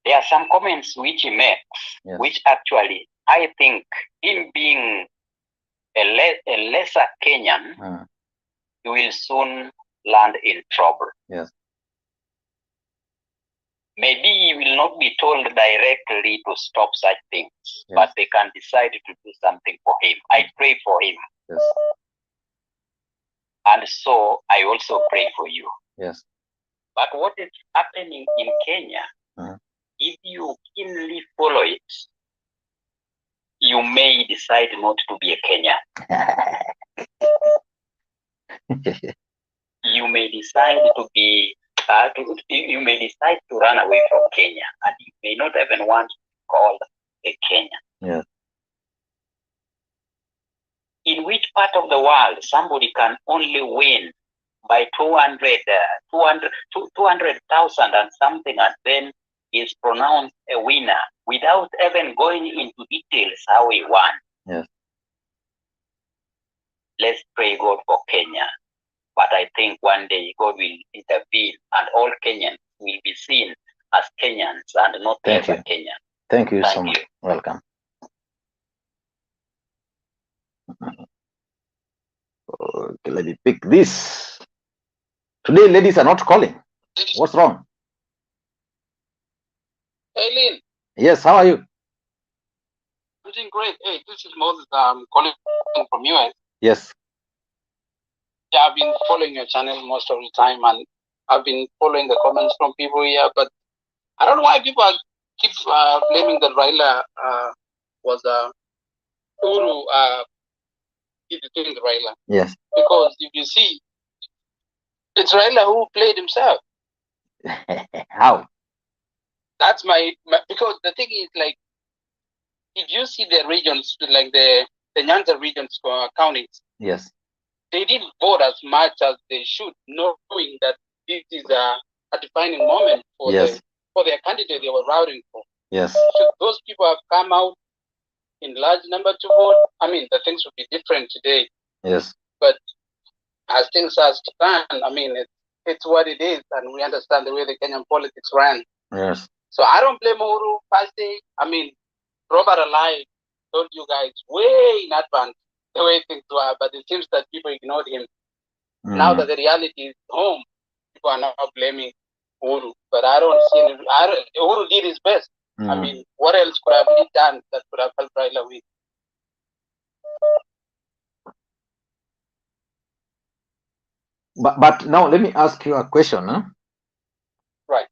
There are some comments which he makes, which actually, I think, him being a lesser Kenyan, he will soon land in trouble. Yes. Maybe he will not be told directly to stop such things, but they can decide to do something for him. I pray for him. Yes. And so I also pray for you. Yes. But what is happening in Kenya, if you keenly follow it, you may decide not to be a Kenyan. You may decide to be you may decide to run away from Kenya, and you may not even want to be called a Kenyan. Yeah. In which part of the world somebody can only win by 200,000 and something, and then is pronounced a winner without even going into details how he won? Yes. Let's pray God for Kenya. But I think one day God will intervene and all Kenyans will be seen as Kenyans and not ever Kenyans. Thank you so much. Welcome. Okay, let me pick this. Today, ladies are not calling. What's wrong? Hey, Lynn. Yes, how are you? I'm doing great. Hey, this is Moses. I'm calling from US. Yes. Yeah, I've been following your channel most of the time, and I've been following the comments from people here, but I don't know why people keep blaming that Raila was Uhuru did the thing to Raila. Yes. Because if you see, it's Raila who played himself. How? That's because the thing is, like, if you see the regions, like the Nyanza regions counties, yes, they didn't vote as much as they should, knowing that this is a defining moment for their candidate they were routing for. Yes. Should those people have come out in large number to vote, I mean, the things would be different today. Yes. But as things are stand, I mean, it's what it is, and we understand the way the Kenyan politics ran. Yes. So I don't blame Uhuru per se. I mean, Robert alive told you guys way in advance the way things were, but it seems that people ignored him. Now that the reality is home, people are now blaming Uhuru. But I don't see Uhuru did his best. I mean, what else could have been done that could have helped Raila win? But now let me ask you a question. Huh? Right.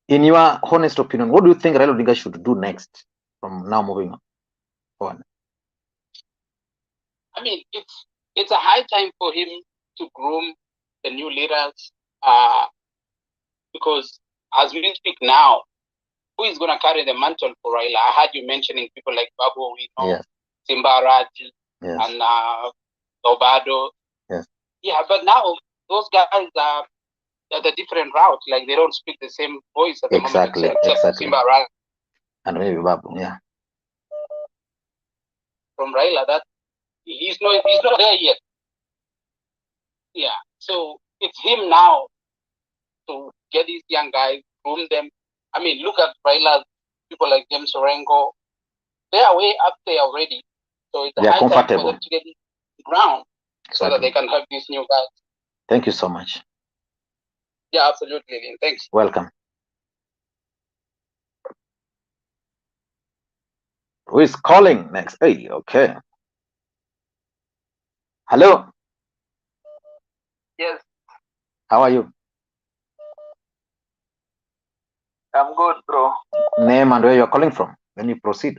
In your honest opinion, what do you think Raila Odinga should do next from now moving on? I mean, it's a high time for him to groom the new leaders because as we speak now, who is going to carry the mantle for Raila? I heard you mentioning people like Babu Owino, Simba Raji, and Obado. Yes. Yeah, but now those guys are at a different route. Like, they don't speak the same voice at the moment. Except Simba Raji. And maybe Babu, yeah. From Raila, that he's not there yet. Yeah, so it's him now to get these young guys, groom them. I mean, look at Raila's people like James Orengo. They are way up there already. So it's a high time for them to get ground so that they can help these new guys. Thank you so much. Yeah, absolutely. Thanks. Welcome. Who is calling next? Hey, okay. Hello. Yes. How are you? I'm good, bro. Name and where you're calling from. Then you proceed.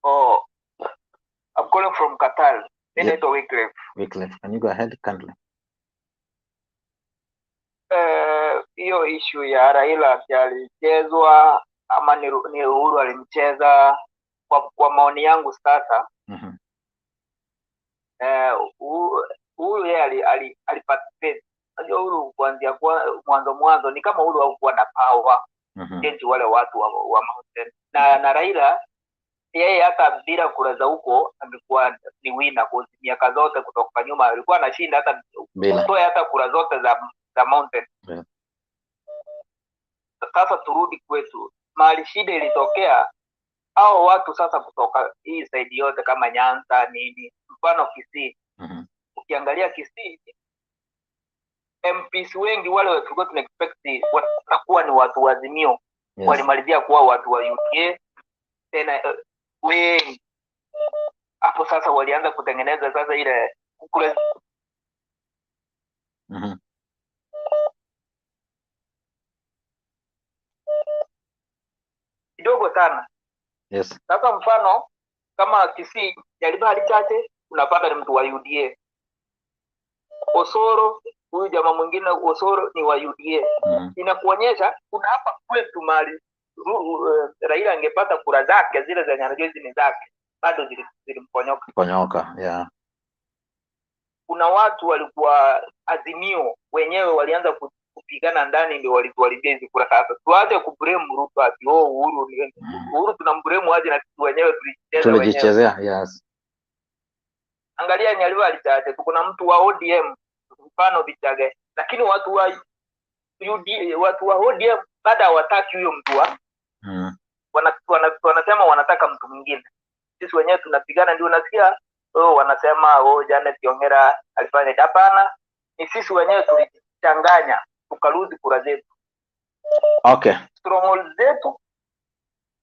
Oh, I'm calling from Qatar. Wycliffe. Wycliffe. Can you go ahead kindly? Hiyo issue ya Raila alichezwa ama ni Uhuru alimcheza, kwa maoni yangu sasa. Uhuru yeye aliparticipate. Unajua Uhuru kuanzia mwanzo ni kama Uhuru hakuwa na power against wale watu wa mountain. Na Raila yeye hata bila kura za huko amekuwa ni winner kwa miaka zote kutoka nyuma, alikuwa anashinda hata kutoa hata kura zote za mountain. Sasa turudi kwetu, mahali shida ilitokea, hao watu sasa kutoka hii side yote kama Nyanza nini, mfano Kisii. Ukiangalia Kisii, MPs wengi wale tulikuwa tuna expect watakuwa ni watu wa Azimio, walimalizia kuwa watu wa UDA tena wengi. Hapo sasa walianza kutengeneza sasa ile kule kidogo sana. Yes. Sasa mfano kama Kisii, Jalibali chache unapata ni mtu wa UDA. Osoro huyu jamaa mwingine Osoro ni wa UDA. Inakuonyesha kuna hapa kwetu mali Raila angepata kura zake zile za nyanajozi ni zake, bado zilimponyoka. Yeah. Kuna watu walikuwa Azimio wenyewe walianza kupigana ndani, ndio walituharibia hizo kura. Sasa tuache kublame Ruto ati Uhuru tunamblame aje, na sisi wenyewe tulijichezea. Yes. Angalia Nyaliwa alichache, kuna mtu wa ODM mfano Bichage, lakini watu wa ODM baada hawataki huyo mtu wanasema wanataka mtu mwingine. Sisi wenyewe tunapigana, ndio unasikia wanasema Janet Yongera alifanya. Hapana, ni sisi wenyewe tulichanganya tukaluzi kura zetu. Okay. Stronghold zetu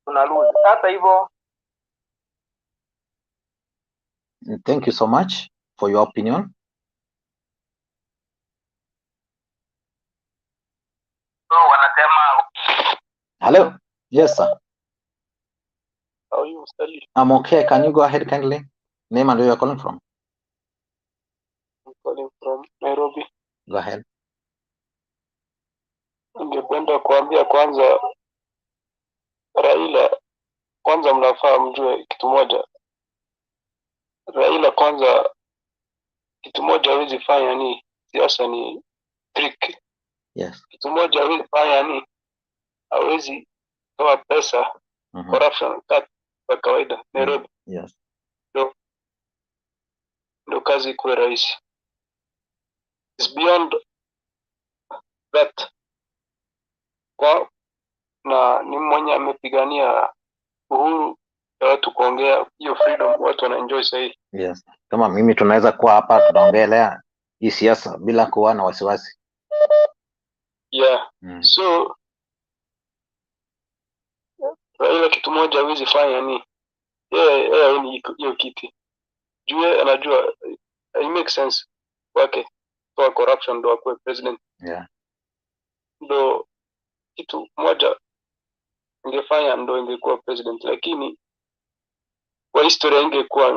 tunaluzi. Sasa hivyo. Thank you so much for your opinion. Wanasema. Hello. Yes, sir. How are you, Mr. Lee? I'm okay. Can you go ahead kindly? Name and where you're calling from? I'm calling from Nairobi. Go ahead. Ningependa kuambia kwanza Raila, kwanza mnafaa mjue kitu moja. Raila kwanza kitu moja hawezi fanya ni siasa ni trick. Yes. Kitu moja hawezi fanya ni hawezi toa pesa corruption kwa kawaida Nairobi. Yes. Ndio kazi kuwe rahisi. It's beyond that. Kwa na ni mmoja amepigania uhuru ya watu kuongea, hiyo freedom watu wana enjoy sahihi. Yes. Kama mimi tunaweza kuwa hapa tunaongelea hii siasa bila kuwa na wasiwasi. Yeah. So Raila kitu moja hawezi fanya ni ni hiyo kiti. Jue anajua it makes sense wake kwa corruption ndo akuwe president. Yeah. Ndo kitu moja ingefanya ndo ingekuwa president, lakini kwa historia ingekuwa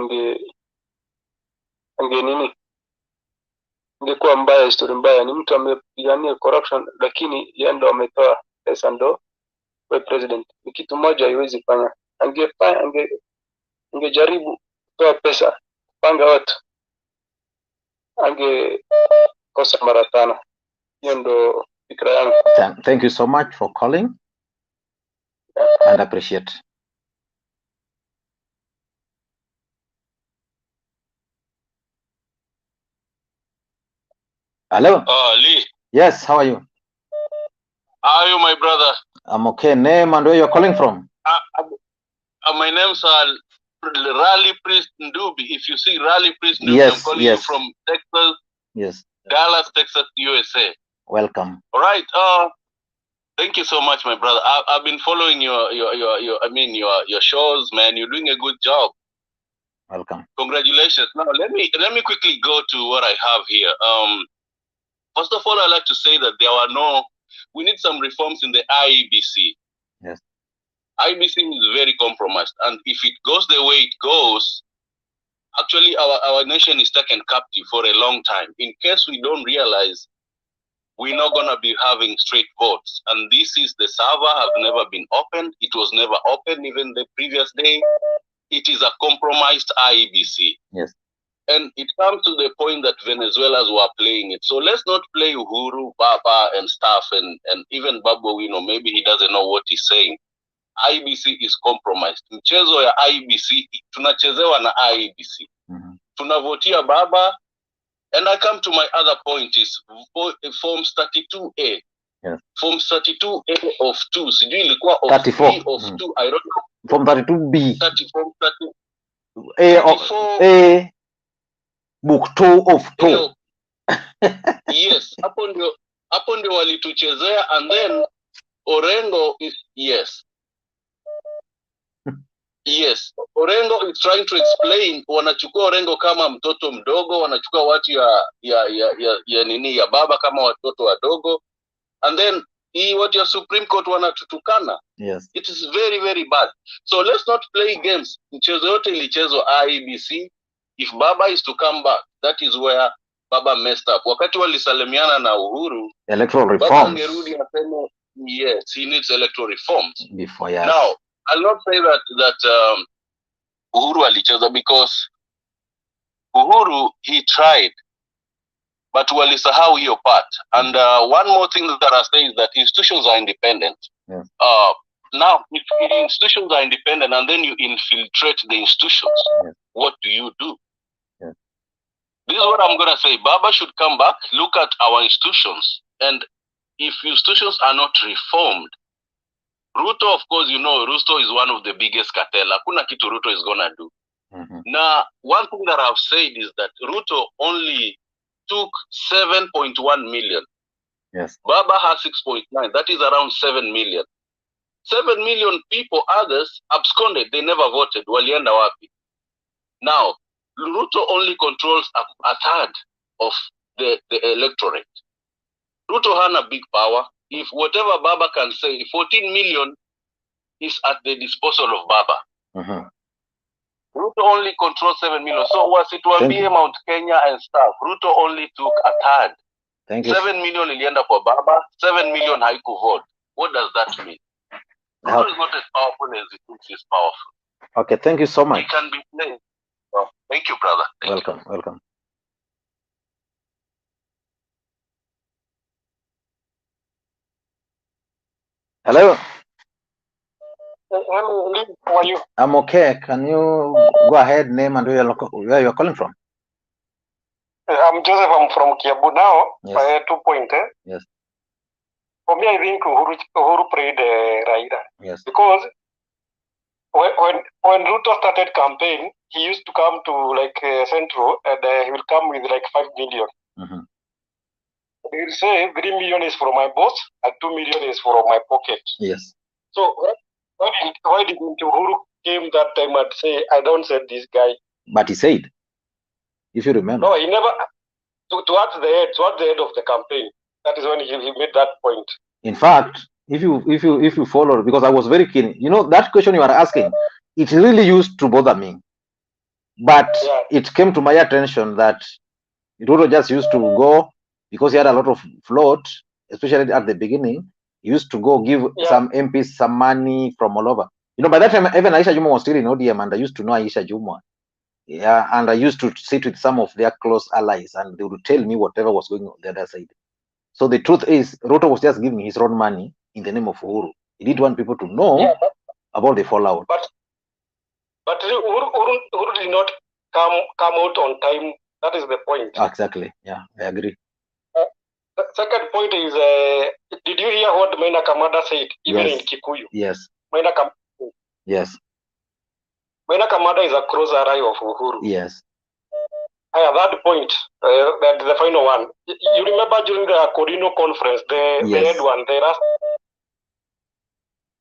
ingekuwa mbaya. Historia mbaya ni mtu amepigania corruption, lakini yeye ndo ametoa pesa ndo kwa president. Ni kitu moja haiwezi fanya. Angejaribu kutoa pesa kupanga watu, angekosa mara 5. Hiyo ndo fikra yangu. Thank you so much for calling and appreciate. Hello. Lee. Yes, how are you? How are you, my brother? I'm okay. Name and where you're calling from? My name's Rally Priest Ndubi. If you see Rally Priest Ndubi, yes, I'm calling yes. you from Texas. Yes. Dallas, Texas, USA. Welcome. All right. Thank you so much, my brother. I've been following your shows, man. You're doing a good job. Welcome. Congratulations. Now let me quickly go to what I have here. First of all, I'd like to say that we need some reforms in the IEBC. Yes. IEBC is very compromised, and if it goes the way it goes, actually our nation is taken captive for a long time. In case we don't realize, we're not gonna be having straight votes. And this is the server have never been opened. It was never opened even the previous day. It is a compromised IEBC. Yes. And it comes to the point that Venezuelans were playing it. So let's not play Uhuru, Baba, and stuff, and even Babu Owino. Maybe he doesn't know what he's saying. IEBC is compromised. Mchezo ya IEBC, tunachezewa na IEBC. Tunavotia Baba, and I come to my other point is Forms 32A. Yes. Forms 32A of 2. Sijui ilikuwa of 34. 3 of 2. I don't know. Form 32B. Form 30. A book 2 of 2. Yes, hapo ndio walituchezea, and then Orengo is yes. Yes, Orengo is trying to explain. Wanachukua Orengo kama mtoto mdogo, wanachukua watu ya baba kama watoto wadogo, and then what your Supreme Court wanatutukana. Yes. It is very, very bad. So let's not play games. Mchezo yote ilichezwa IEBC. If Baba is to come back, that is where Baba messed up. Wakati walisalimiana na Uhuru, electoral Baba reforms angerudi aseme yes, he needs electoral reforms. before, yes. Now, I'll not say that Uhuru alicheza, because Uhuru, he tried, but walisahau hiyo part. And one more thing that I say is that institutions are independent. Yes. Now, if institutions are independent and then you infiltrate the institutions, yes. what do you do? Yes. This is what I'm going to say. Baba should come back, look at our institutions, and if institutions are not reformed, Ruto, of course, you know, Ruto is one of the biggest cartel. Hakuna kitu Ruto is going to do. Mm-hmm. Now, one thing that I've said is that Ruto only took 7.1 million. Yes. Baba has 6.9. That is around 7 million. 7 million people, others absconded. They never voted. Walienda wapi? Now, Ruto only controls a third of the electorate. Ruto has a big power. If whatever Baba can say, 14 million is at the disposal of Baba. Mm-hmm. Ruto only controls 7 million. So was it will be Mount Kenya and stuff? Ruto only took a third. Thank you. 7 million ilienda kwa Baba, 7 million haiku vote. What does that mean? Ruto is not as powerful as he thinks he's powerful. Okay, thank you so much. He can be played. Oh, thank you, brother. Welcome, welcome. Hello. Hello, how are you? I'm okay. Can you go ahead, name and where you're calling from? I'm Joseph. I'm from Kiabu now. Yes. 2 point. Yes. For me, I think Uhuru prayed Raila. Yes. Because when Ruto started campaign, he used to come to like Central and he will come with like 5 million. Mm-hmm. He will say 3 million is for my boss and 2 million is for my pocket. Yes. So why didn't Uhuru came that time and say, I don't send this guy? But he said, if you remember. No, he never. Towards the end of the campaign, that is when he made that point. In fact, if you follow, because I was very keen, you know, that question you are asking, it really used to bother me. But yeah, it came to my attention that Ruto just used to go, because he had a lot of float, especially at the beginning. He used to go give some MPs some money from all over. You know, by that time, even Aisha Juma was still in ODM, and I used to know Aisha Juma. Yeah, and I used to sit with some of their close allies, and they would tell me whatever was going on the other side. So the truth is, Ruto was just giving his own money in the name of Uhuru. He didn't want people to know about the fallout. But Uhuru did not come out on time. That is the point. Exactly. Yeah, I agree. The second point is, did you hear what Maina Kamada said, even in Kikuyu? Yes. Maina Kamada. Yes. Maina Kamada is a close ally of Uhuru. Yes. That point, that the final one. You remember during the Corino conference, the head one, the last,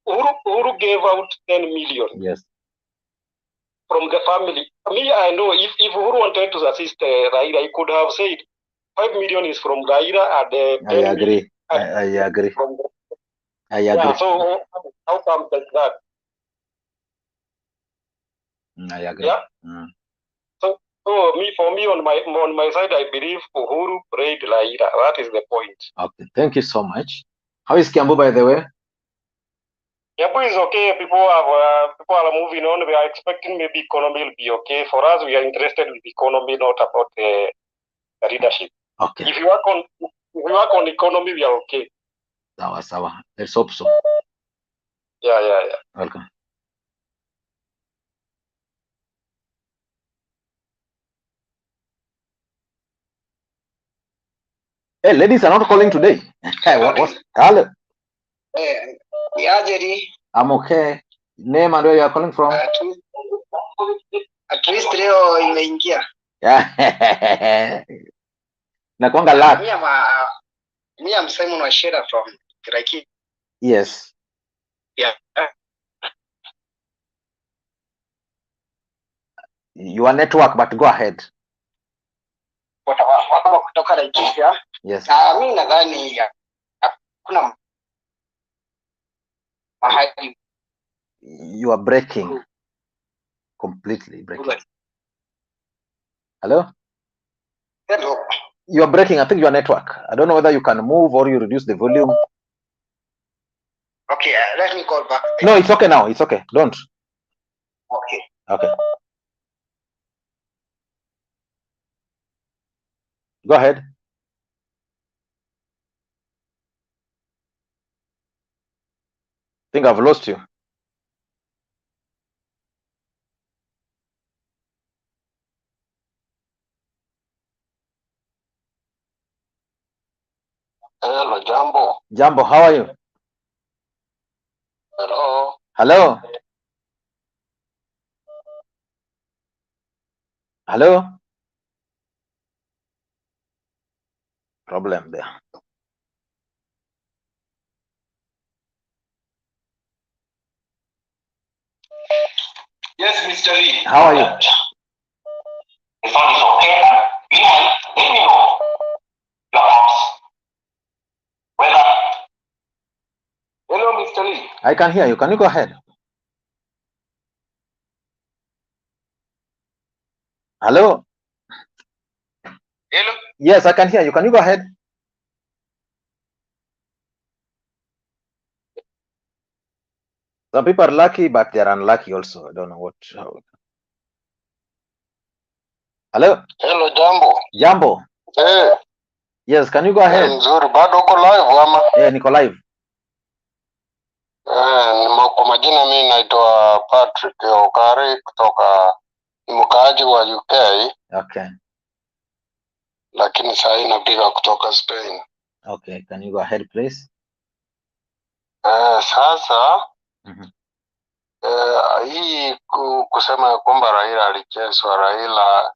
Uhuru gave out 10 million. Yes. From the family. Me, I know if Uhuru wanted to assist Raila, he could have said 5 million is from Raila and 10 I agree. million. I agree. I agree. Yeah, so how come like that? I agree. Yeah. Mm. So for me on my side, I believe Uhuru prayed Raila. That is the point. Okay. Thank you so much. How is Kiambu, by the way? Kiambu is okay. People are moving on. We are expecting maybe economy will be okay. For us, we are interested with economy, not about the leadership. Okay. If you work on economy, we are okay. Sawa. Let's hope so. Yeah. Welcome. Hey, ladies are not calling today. What's hello? I'm okay. Name and where you are calling from? At least leo imeingia. Nakwanga luck. Me, I'm Simon Washera from Kiraki. Yes. Yeah. Your network, but go ahead. Kutoka Laikipia. Yes. Mimi nadhani kuna mahali. You are breaking. Completely breaking. Hello? Hello. You're breaking. I think your network. I don't know whether you can move or you reduce the volume. Okay, let me call back. No, it's okay now. It's okay. Don't. Okay. Okay. Go ahead. I think I've lost you. Hello, Jambo. Jambo, how are you? Hello. Hello. Hello. Problem there. Yes, Mr. Lee. How are you? The sound is okay. Meanwhile, let me know your thoughts. Whether. Hello, Mr. Lee. I can hear you. Can you go ahead? Hello. Hello. Yes, I can hear you. Can you go ahead? Some people are lucky, but they're unlucky also. I don't know what. Hello. Hello, Jambo. Jambo. Eh. Yes, can you go ahead? Mzuri, bado uko live ama? Niko live. Kwa majina mimi naitwa Patrick Okari kutoka mkaaji wa UK. Okay. Lakini sasa napiga kutoka Spain. Okay, can you go ahead please? Sasa hii kusema ya kwamba Raila alichezwa Raila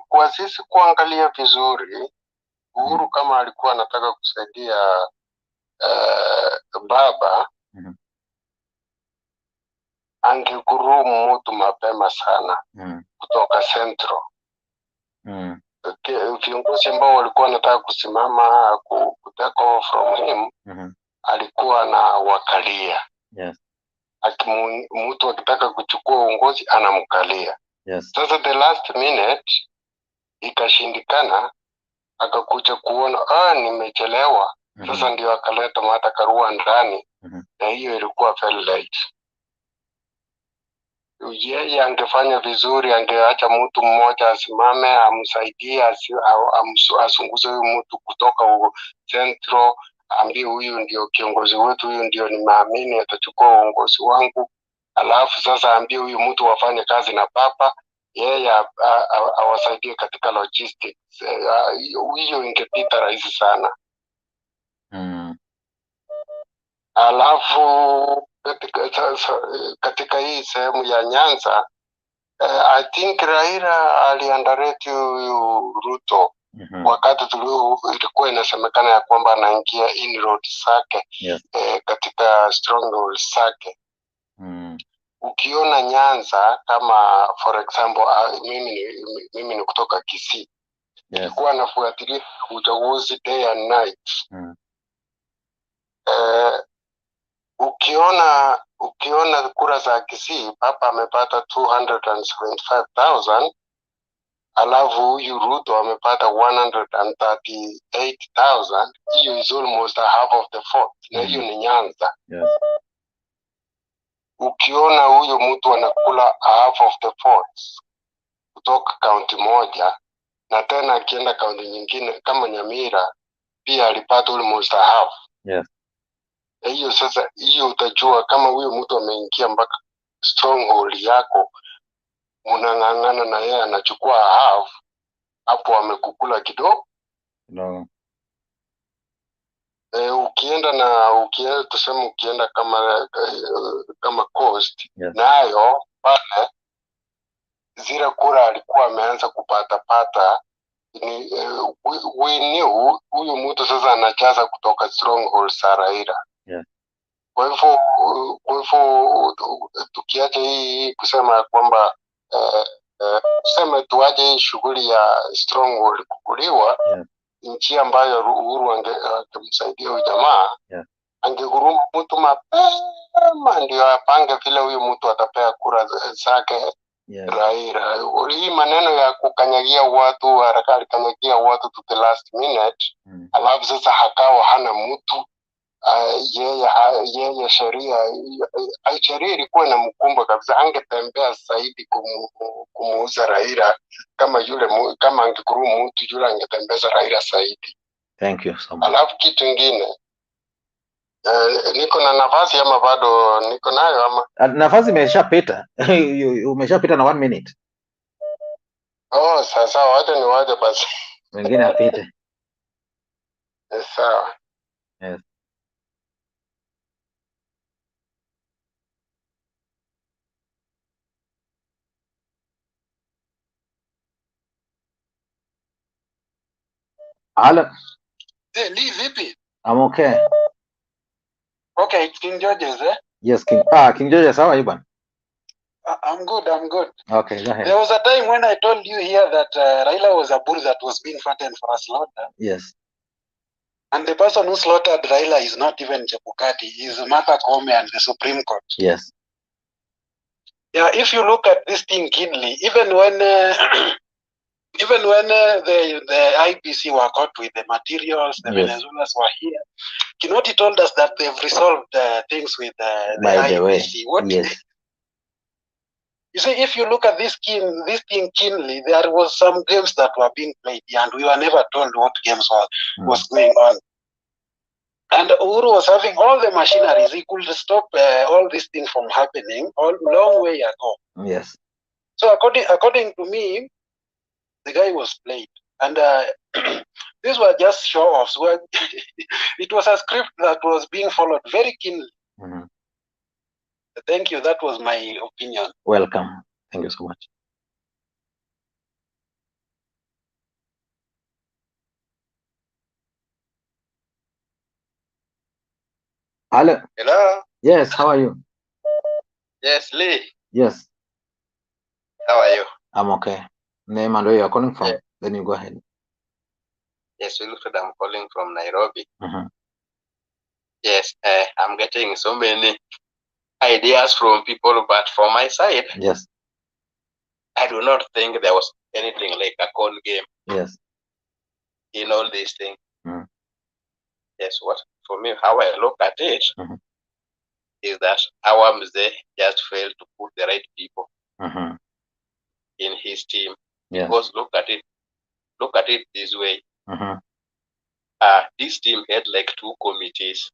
kwa sisi kuangalia vizuri Uhuru kama alikuwa anataka kusaidia baba angekurumu mtu mapema sana kutoka Central. Viongozi ambao walikuwa wanataka kusimama kutake over from him alikuwa na wakalia. Yes. Mtu akitaka kuchukua uongozi anamkalia. Yes. Sasa the last minute ikashindikana, akakuja kuona nimechelewa. Sasa ndio akaleta Martha Karua ndani na hiyo ilikuwa very late. Yeye angefanya vizuri, angeacha mtu mmoja asimame amsaidie, asunguze huyu mtu kutoka Central, ambie huyu ndio kiongozi wetu, huyu ndio nimeamini atachukua uongozi wangu. Alafu sasa ambie huyu mtu wafanye kazi na papa, yeye awasaidie katika logistics. Hiyo ingepita rahisi sana. Alafu katika hii sehemu ya Nyanza I think Raila aliandareti Ruto wakati ilikuwa inasemekana ya kwamba anaingia inroad zake. Yes. Katika stronghold zake. Ukiona Nyanza kama for example mimi ni kutoka Kisii. Nilikuwa nafuatilia uchaguzi day and night. Ukiona kura za Kisii, Papa amepata 275,000, alafu huyu Ruto amepata 138,000. Hiyo is almost a half of the vote. Na hiyo ni Nyanza. Yes. Ukiona huyo mtu anakula half of the votes kutoka kaunti moja, na tena akienda kaunti nyingine kama Nyamira pia alipata almost a half. Yes. Hiyo sasa, hiyo utajua kama huyo mtu ameingia mpaka stronghold yako, unang'ang'ana na yeye anachukua half, hapo amekukula kidogo. No. Ukienda kama coast, yes. Nayo pale zile kura alikuwa ameanza kupata we knew huyu mtu sasa anajaza kutoka stronghold za Raila. Yes. Kwa hivyo tukiacha hii kusema kwamba tuseme tuaje hii shughuli ya stronghold kukuliwa. Yes. Nchi ambayo Uhuru angemsaidia huyu jamaa, angeguruma mtu mapema ndio apange vile huyu mtu atapea kura zake Raila. Hii maneno ya kukanyagia watu, haraka alikanyagia watu to the last minute, alafu sasa hakawa hana mtu. Yeye sheria ilikuwa inamkumba kabisa, angetembea zaidi kumuuza Raila kama angekuru mtu yule angetembeza Raila zaidi. Thank you so much. Alafu kitu ingine, niko na nafasi ama bado niko nayo ama? Nafasi imeshapita. Umeshapita na 1 minute. Oh, sasa wacha niwaje basi. Wengine apite. Sawa. Yes. Hello. Hey, Lee, vipi? I'm okay. Okay, it's King George's, eh? Yes, King George, how are you, man? I'm good, I'm good. Okay, go ahead. There was a time when I told you here that Raila was a bull that was being fattened for a slaughter. Yes. And the person who slaughtered Raila is not even Chebukati, he's Martha Koome and the Supreme Court. Yes. Yeah, if you look at this thing keenly, even when the IPC were caught with the materials, the Venezuelans were here, Kinoti told us that they've resolved things with the IPC. Yes. You see, if you look at this thing keenly, there was some games that were being played, and we were never told what games was going on. And Uhuru was having all the machineries. He could stop all these things from happening a long way ago. Yes. So according to me, the guy was played. And these were just show-offs. It was a script that was being followed very keenly. Thank you. That was my opinion. Welcome. Thank you so much. Hello. Hello. Yes, how are you? Yes, Lee. Yes. How are you? I'm okay. Name and where you're calling from. Yeah. Then you go ahead. Yes, Wilfred, I'm calling from Nairobi. Mm-hmm. Yes, I'm getting so many ideas from people, but from my side, yes, I do not think there was anything like a con game. Yes. In all these things. Yes, what for me, how I look at it is that our Mzee just failed to put the right people in his team. Yes. Because look at it this way. This team had like 2 committees.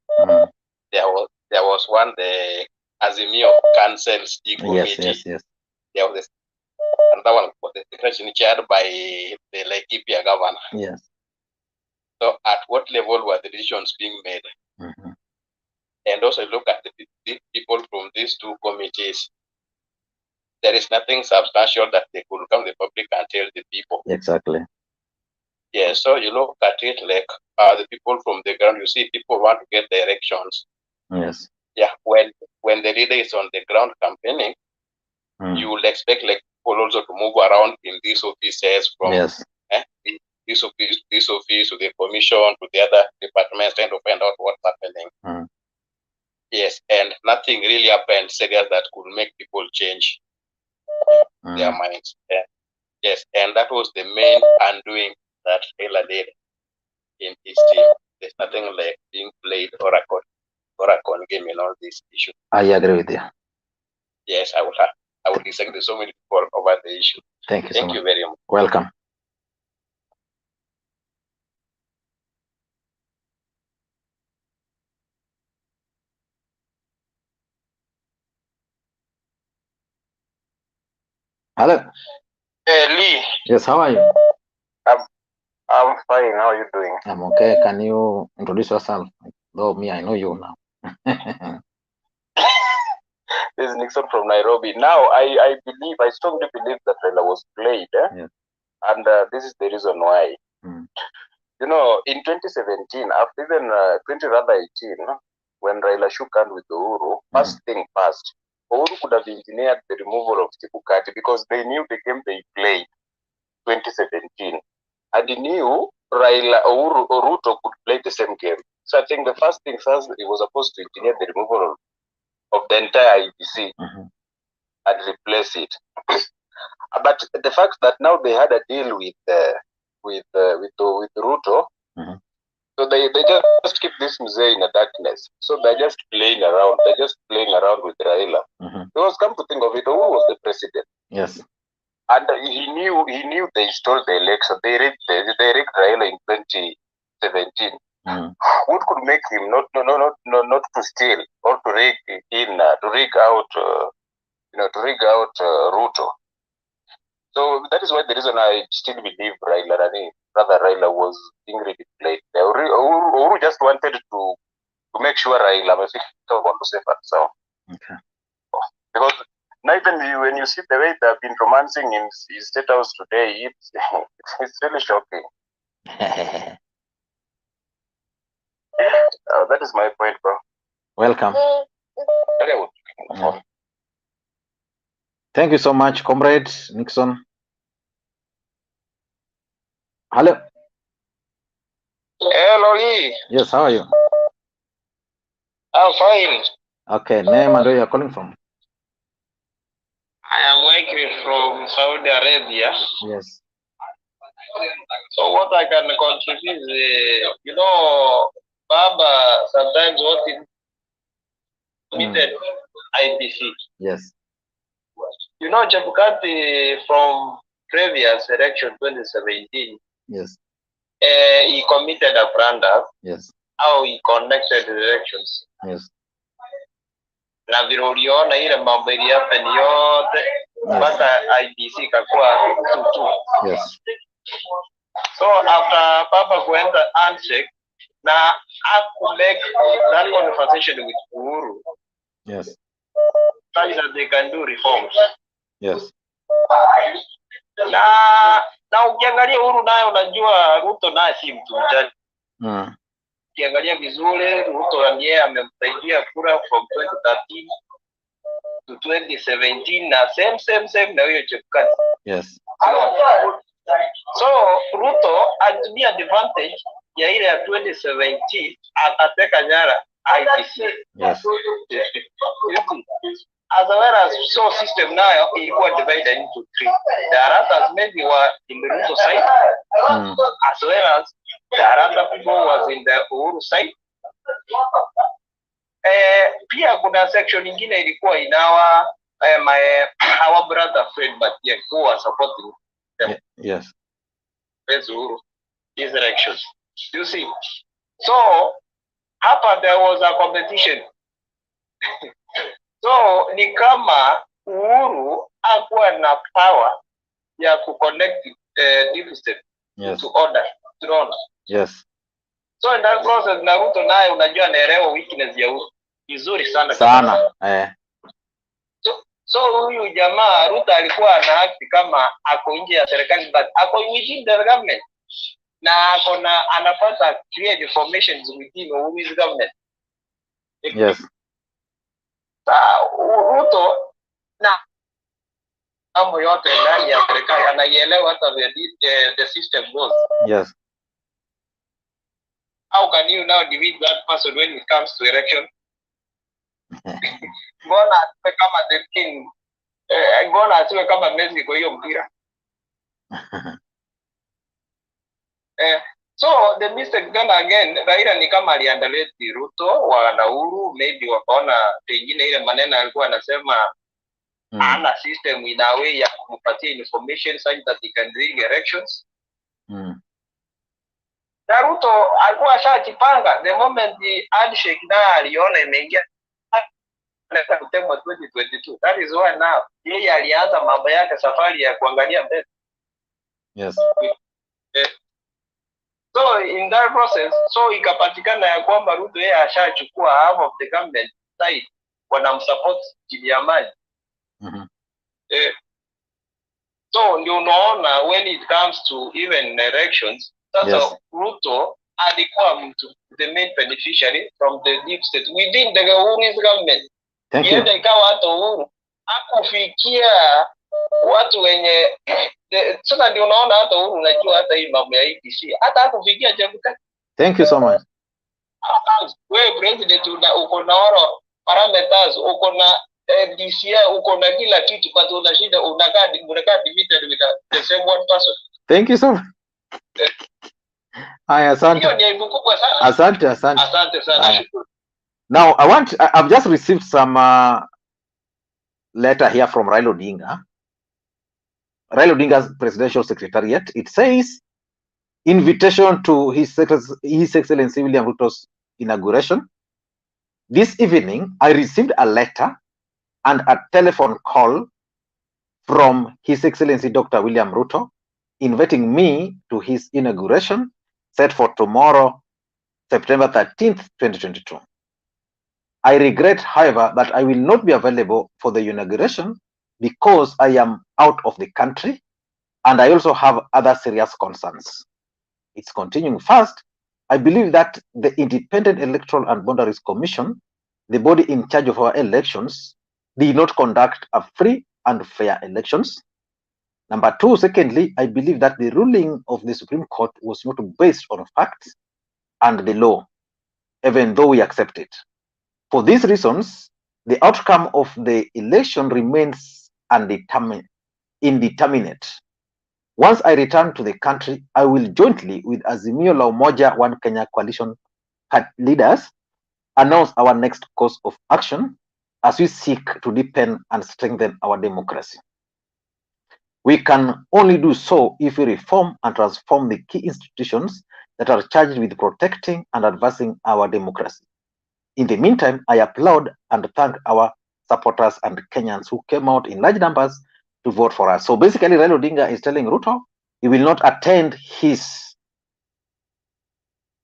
There was one, the Azimio Council's committee. Yes. There was another one was the section chaired by the Laikipia governor. Yes. So at what level were the decisions being made? And also look at the people from these 2 committees. There is nothing substantial that they could come to the public and tell the people. Exactly. Yeah, so you look at it like the people from the ground, you see people want to get directions. Yes. Yeah, when the leader is on the ground campaigning, you will expect like people also to move around in these offices from this office to the commission to the other departments trying to find out what's happening. Yes, and nothing really happened serious that could make people change their minds. Yeah. Yes, and that was the main undoing that Raila did in his team. There's nothing like being played or a con game in all these issues. I agree with you. Yes, I would disagree with so many people over the issue. Thank you so much. Thank you very much. Welcome. Hello. Hey, Lee. Yes, how are you? I'm fine. How are you doing? I'm okay. Can you introduce yourself? Though me, I know you now. This is Nixon from Nairobi. Now, I strongly believe that Raila was played. Yes. And this is the reason why. You know, in 2017, after even 2018, when Raila shook hands with Uhuru, first thing first, Uhuru could have engineered the removal of Chebukati because they knew the game they played 2017. And he knew Raila Ruto could play the same game. So I think the first thing first, he was supposed to engineer the removal of the entire IBC and replace it. But the fact that now they had a deal with Ruto, so they just keep this mzee in a darkness. So they're just playing around. They're just playing around with Raila. Because come to think of it, Uhuru was the president. Yes. And he knew they stole the election. They rigged Raila in 2017. What could make him not to steal or to rig out Ruto? So that is why the reason I still believe Raila was being really played. Uhuru just wanted to make sure Raila was going to save herself. Okay. Because now even when you see the way they've been romancing in his state house today, it's really shocking. That is my point, bro. Welcome. Thank you so much, comrade Nixon. Hello. Hello, Lee. Yes, how are you? I'm fine. Okay, name and where you're calling from? I am working from Saudi Arabia. Yes. So what I can contribute is, Baba sometimes what is committed IBC. Yes. Chebukati from previous election 2017. Yes. He committed a blunder. Yes. How he connected the elections. Yes. Na vile uliona ile mambo ilihappen yote mpaka IBC kakuwa tutu. Yes. So after Papa kuenda handshake na aku make that conversation with Uhuru. Yes. Such that they can do reforms. Yes. Na ukiangalia Uhuru naye unajua Ruto naye si mtu mjanja. Ukiangalia vizuri Ruto ndiye amemsaidia kura from 2013 to 2017 na same na hiyo Chebukati. Yes. So Ruto alitumia advantage ya ile ya 2017 akateka nyara IBC. Yes. As well as so system nayo ilikuwa divided into three. The others maybe were in the Ruto side, as well as the other people was in the Uhuru side. Pia kuna section nyingine ilikuwa inawa our brother Fred Batia who was supporting them. Yes. Uhuru these elections. You see, so hapa there was a competition. So ni kama Uhuru hakuwa na power ya kuconnect deficit to order. Yes. So in that process na Ruto naye unajua naelewa weakness ya Uhuru vizuri sana. So huyu jamaa Ruto alikuwa ana act kama ako nje ya serikali but ako within the government. Na anapata create information within Uhuru's government. Yes. Ruto na mambo yote ndani ya serikali anaielewa hata the system goes. Yes. How can you now defeat that person when it comes to election? Mbona asiwe kama the king? Mbona asiwe kama Messi kwa hiyo mpira? So the mistake then again, Raila ni kama aliandaleti Ruto wana Uhuru, maybe wakaona pengine ile maneno alikuwa anasema ana system in a way ya kumpatia information such that he can rig elections. Na Ruto alikuwa ashajipanga the moment the handshake na aliona imeingia September 2022. That is why now yeye alianza mambo yake safari ya kuangalia mbele. Yes. So in that process, so ikapatikana ya kwamba Ruto yeye ashachukua half of the government side wanamsupport chini ya maji. So ndio unaona when it comes to even elections, sasa Ruto alikuwa mtu the main beneficiary from the deep state within the Uhuru's government. Yeye ikawa hata Uhuru akufikia watu wenye sasa ndio unaona hata Uhuru unajua hata hii mambo ya IBC hata akufikia Chebukati. Thank you so much. Wewe president uko na oro parameters uko na DCI uko na kila kitu, but unashinda unakaa divided with the same one person. Thank you so much. Haya, asante. Hiyo ni aibu kubwa sana. Asante. Asante sana. Now I've just received some letter here from Raila Odinga. Raila Odinga's presidential secretariat. It says, invitation to His Excellency William Ruto's inauguration. This evening, I received a letter and a telephone call from His Excellency Dr. William Ruto, inviting me to his inauguration set for tomorrow, September 13th, 2022. I regret, however, that I will not be available for the inauguration because I am out of the country and I also have other serious concerns. It's continuing fast. I believe that the Independent Electoral and Boundaries Commission, the body in charge of our elections, did not conduct a free and fair elections. Number two, secondly, I believe that the ruling of the Supreme Court was not based on facts and the law, even though we accept it. For these reasons, the outcome of the election remains indeterminate. Once I return to the country, I will jointly with Azimio la Umoja One Kenya coalition leaders announce our next course of action as we seek to deepen and strengthen our democracy. We can only do so if we reform and transform the key institutions that are charged with protecting and advancing our democracy. In the meantime, I applaud and thank our supporters and Kenyans who came out in large numbers to vote for us. So basically, Raila Odinga is telling Ruto he will not attend his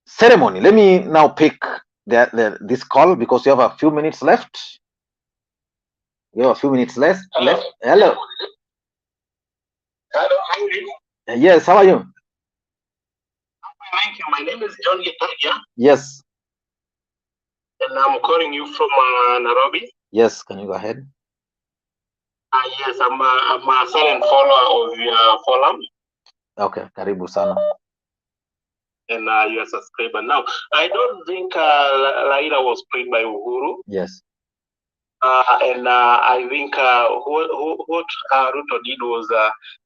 ceremony. Let me now pick this call because we have a few minutes left. Hello. Hello. Hello, how are you? Yes, how are you? Thank you. My name is John Gitaria, Yes. and I'm calling you from Nairobi. Yes, can you go ahead? Yes, I'm a silent follower of your forum. Okay, karibu sana. And you're a subscriber. Now, I don't think Raila was prayed by Uhuru. Yes. And I think what Ruto did was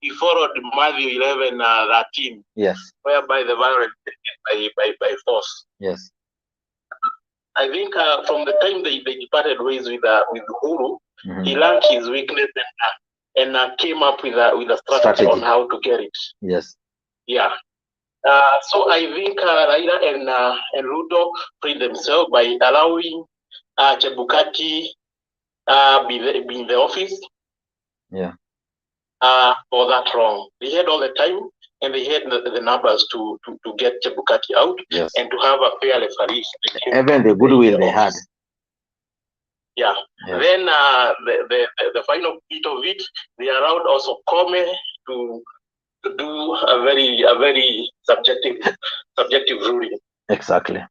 he followed Matthew 11:13. Yes. Whereby the violence by force. Yes. I think from the time they departed ways with Uhuru, he learned his weakness and came up with a strategy on how to get it. Yes. Yeah. So I think Raila and Ruto freed themselves by allowing Chebukati be in the office. Yeah. For that wrong. They had all the time and they had the numbers to get Chebukati out. Yes. And to have a fair referee. Even the goodwill they had. Yeah. Yes. Then the final bit of it, they allowed also Kome to do a very subjective ruling. Exactly.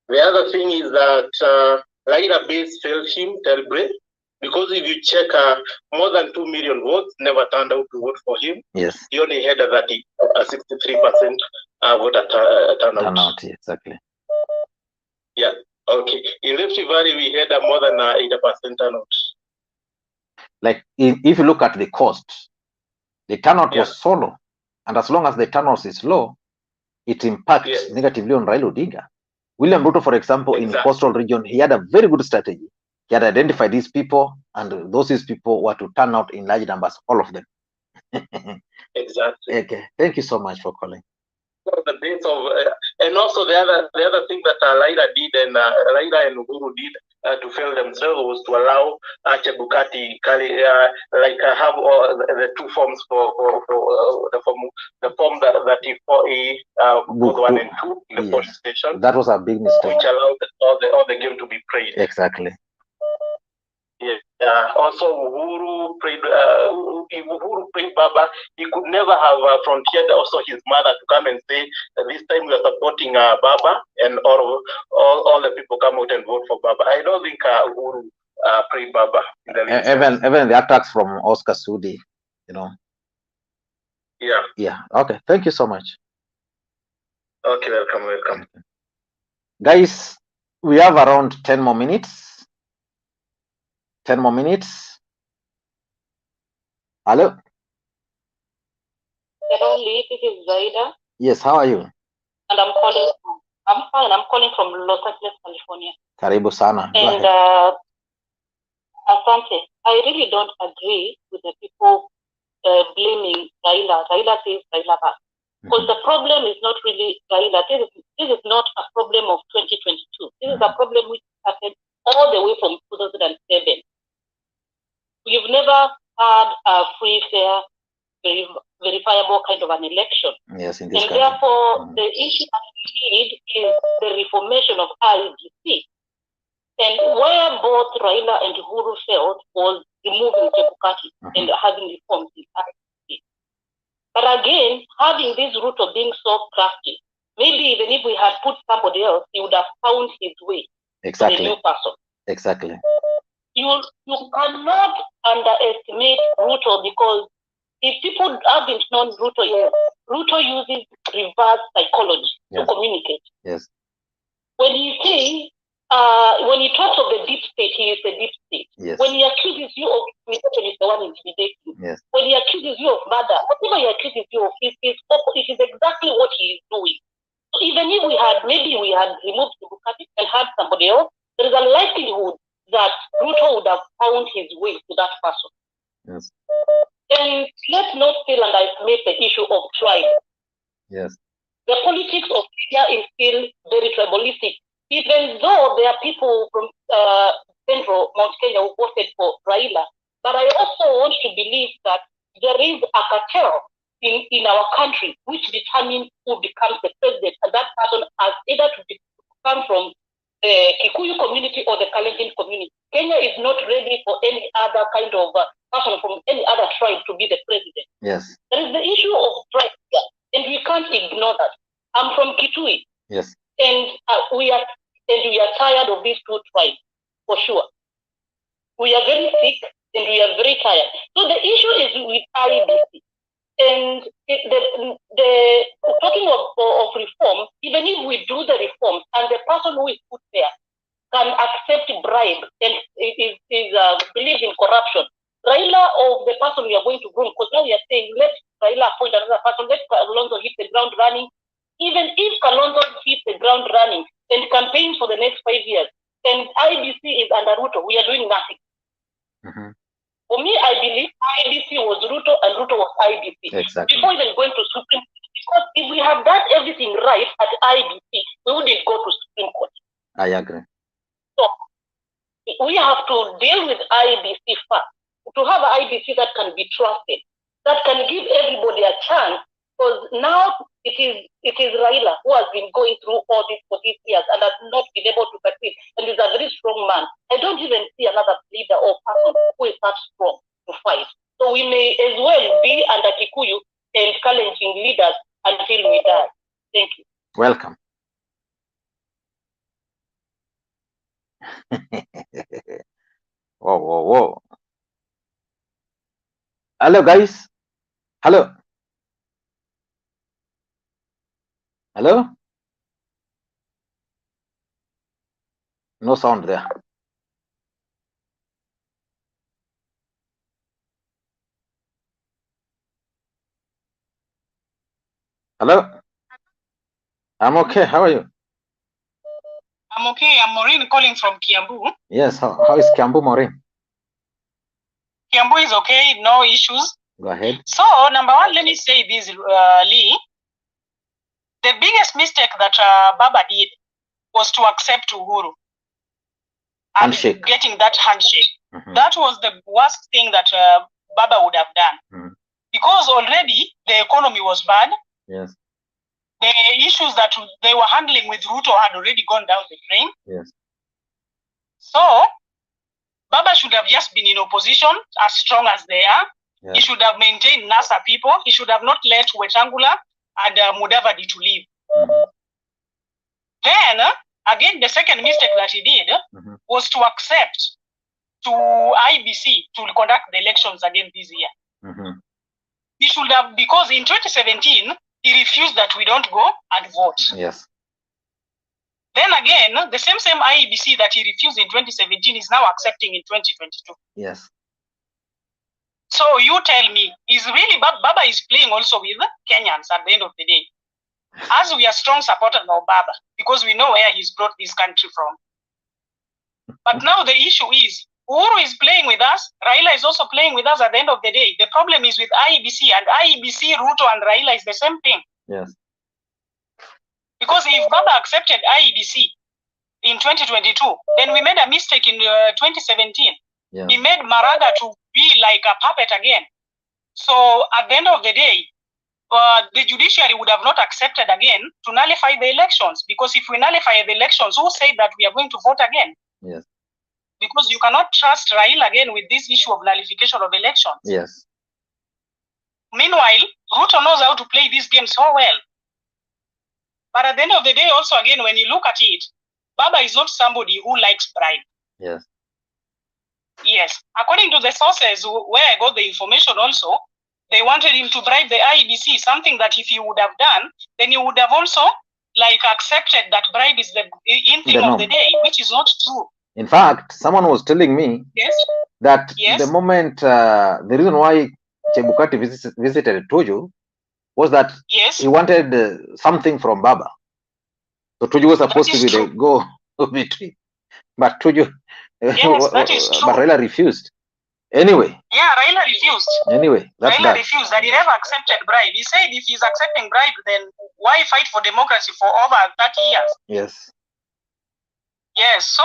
The other thing is that Raila base failed him terribly because if you check more than 2 million votes never turned out to vote for him. Yes. He only had a 63% voter turnout. Exactly. Yeah. Okay. In Rift Valley, we had more than 80% turnout. Like if you look at the cost, the turnout was so low, and as long as the turnout is low, it impacts negatively on Raila Odinga. William Ruto, for example, in coastal region, he had a very good strategy. He had identified these people, and those people were to turn out in large numbers, all of them. Exactly. Okay. Thank you so much for calling. The base of, and also the other thing that Raila did and Raila and Uhuru did to fail themselves was to allow Chebukati have the two forms for the form that he both 1 and 2 in the police station. That was a big mistake. Which allowed all the game to be played. Exactly. Yes. Also, Uhuru prayed Baba. He could never have frontiered also his mother to come and say this time we are supporting Baba, and all the people come out and vote for Baba. I don't think Uhuru prayed Baba. Even the attacks from Oscar Sudi, Yeah. Yeah. Okay. Thank you so much. Okay. Welcome. Guys, we have around 10 more minutes. 10 more minutes. Hello. Hello, Lee. This is Zaida. Yes, how are you? And I'm fine. I'm calling from Los Angeles, California. Karibu sana. And Asante, I really don't agree with the people blaming Raila. Raila says Raila back. Because the problem is not really Raila. This is not a problem of 2022. This is a problem which started all the way from 2007. We've never had a free, fair, verifiable kind of an election. Yes, in this and country. Therefore, the issue that we need is the reformation of IEBC. And where both Raila and Uhuru failed was removing Chebukati and having reforms in IEBC. But again, having this route of being so crafty, maybe even if we had put somebody else, he would have found his way to the new person. Exactly. You cannot underestimate Ruto, because if people haven't known Ruto yet, Ruto uses reverse psychology to communicate. Yes. When he talks of the deep state, he is the deep state. Yes. When he accuses you of intimidation, he's the one intimidating. Yes. When he accuses you of murder, whatever he accuses you of, it is exactly what he is doing. So even if maybe we had removed the Bukati and had somebody else, there is a likelihood that Ruto would have found his way to that person. Yes. And let's not still underestimate the issue of tribe. Yes. The politics of Kenya is still very tribalistic, even though there are people from central Mount Kenya who voted for Raila. But I also want to believe that there is a cartel in our country which determines who becomes the president, and that person has either to come from the Kikuyu community or the Kalenjin community. Kenya is not ready for any other kind of person from any other tribe to be the president. Yes. There is the issue of tribe, and we can't ignore that. I'm from Kitui. Yes. And we are tired of these two tribes, for sure. We are very sick and we are very tired. So the issue is with IEBC. And talking of reform, even if we do the reforms and the person who is put there can accept bribe and believes in corruption, Raila or the person we are going to groom, because now we are saying let Raila appoint another person, let Kalonzo hit the ground running. Even if Kalonzo hits the ground running and campaigns for the next 5 years, and IBC is under Ruto, we are doing nothing. For me, I believe IBC was Ruto and Ruto was IBC. Exactly. Before even going to Supreme Court. Because if we had done everything right at IBC, we wouldn't go to Supreme Court. I agree. So we have to deal with IBC first. To have an IBC that can be trusted, that can give everybody a chance. Because now it is Raila who has been going through all this for these years and has not been able to succeed, and is a very strong man. I don't even see another leader or person who is that strong to fight. So we may as well be under Kikuyu and Kalenjin leaders until we die. Thank you. Welcome. Whoa. Hello, guys. Hello. Hello? No sound there. Hello? I'm okay. How are you? I'm okay. I'm Maureen calling from Kiambu. Yes. How is Kiambu, Maureen? Kiambu is okay. No issues. Go ahead. So, number one, let me say this, Lee. The biggest mistake that Baba did was to accept Uhuru. And handshake. Getting that handshake. That was the worst thing that Baba would have done. Because already the economy was bad. Yes. The issues that they were handling with Ruto had already gone down the drain. Yes. So, Baba should have just been in opposition as strong as they are. He should have maintained NASA people. He should have not let Wetangula and Mudavadi to leave. Then, again, the second mistake that he did was to accept to IBC to conduct the elections again this year. He should have, because in 2017, he refused that we don't go and vote. Yes. Then again, the same IEBC that he refused in 2017 is now accepting in 2022. Yes. So you tell me, is really Baba is playing also with Kenyans at the end of the day? As we are strong supporters of Baba, because we know where he's brought this country from. But now the issue is, Uhuru is playing with us, Raila is also playing with us at the end of the day. The problem is with IEBC, and IEBC, Ruto and Raila is the same thing. Yes. Because if Baba accepted IEBC in 2022, then we made a mistake in 2017. Yeah. He made Maraga to be like a puppet again. So at the end of the day, the judiciary would have not accepted again to nullify the elections, because if we nullify the elections, who said that we are going to vote again? Yes. Because you cannot trust Raila again with this issue of nullification of elections. Yes. Meanwhile, Ruto knows how to play this game so well. But at the end of the day, also again, when you look at it, Baba is not somebody who likes bribe. Yes. Yes. According to the sources where I got the information also, they wanted him to bribe the IEBC, something that if he would have done, then he would have also like accepted that bribe is the in thing of the day, which is not true. In fact, someone was telling me that the moment, the reason why Chebukati visited Tuju was that he wanted something from Baba. So Tuju was supposed to be the go-between, but Tuju, but Raila refused. Anyway. Yeah, Raila refused. Anyway, that's Raila refused, and he never accepted bribe. He said if he's accepting bribe, then why fight for democracy for over 30 years? Yes. Yes, so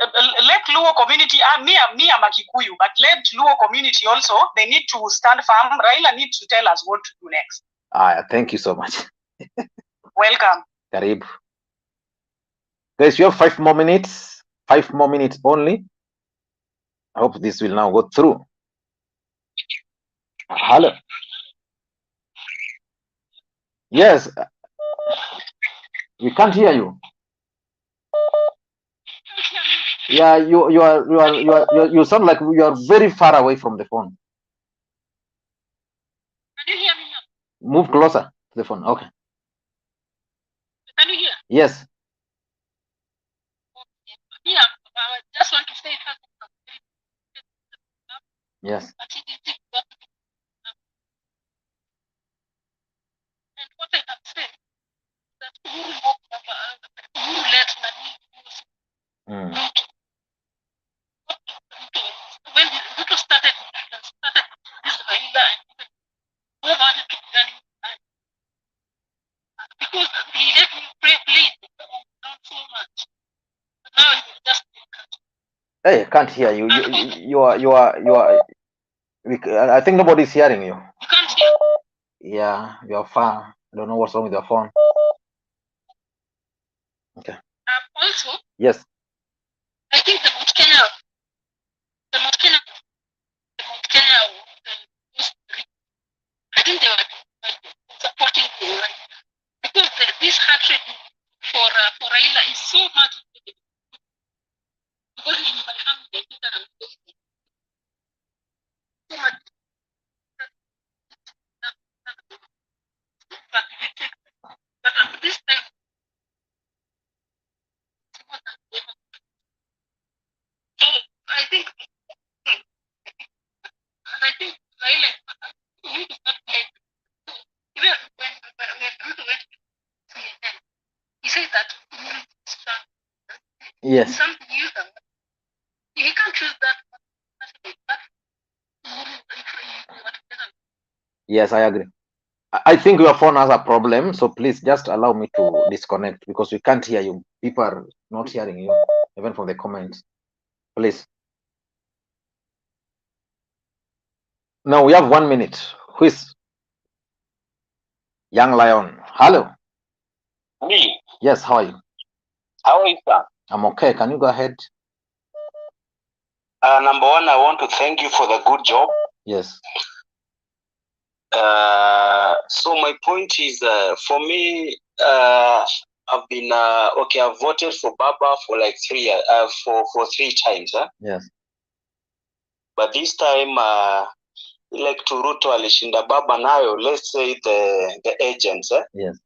let Luo community, me I'm a Kikuyu, but let Luo community also, they need to stand firm. Raila needs to tell us what to do next. Thank you so much. Welcome. Karibu. Guys, you have 5 more minutes. 5 more minutes only. I hope this will now go through. Hello. Yes. We can't hear you. Yeah, you sound like you are very far away from the phone. Can you hear me now? Move closer to the phone. Okay. Can you hear? Yes. Yeah, I just want to say yes. And what I can say that Uhuru let Nani when Ruto started this Raila and whoever wanted to be because he let me plead not so much. But now he just Hey, I can't hear you. You are. I think nobody's hearing you. You can't hear. Yeah, you are far. I don't know what's wrong with your phone. Okay. Also. Yes. I think the Mount Kenya, I think they were supporting the because this hatred for Raila is so much. Because in my family, so much. But this time, so I think Raila is not like even when Ruto went to CNN, he said that yes. Something you he can't choose that. Yes, I agree. I think your phone has a problem, so please just allow me to disconnect because we can't hear you. People are not hearing you, even from the comments. Please. Now we have 1 minute. Who is Young Lion? Hello. Me? Yes, how are you? How are you, sir? I'm okay. Can you go ahead? Number one, I want to thank you for the good job. Yes. So my point is, for me, I've been okay. I've voted for Baba for like 3 years, for 3 times. Yes. But this time, like to Ruto alishinda Baba nayo. Let's say the agents. Yes.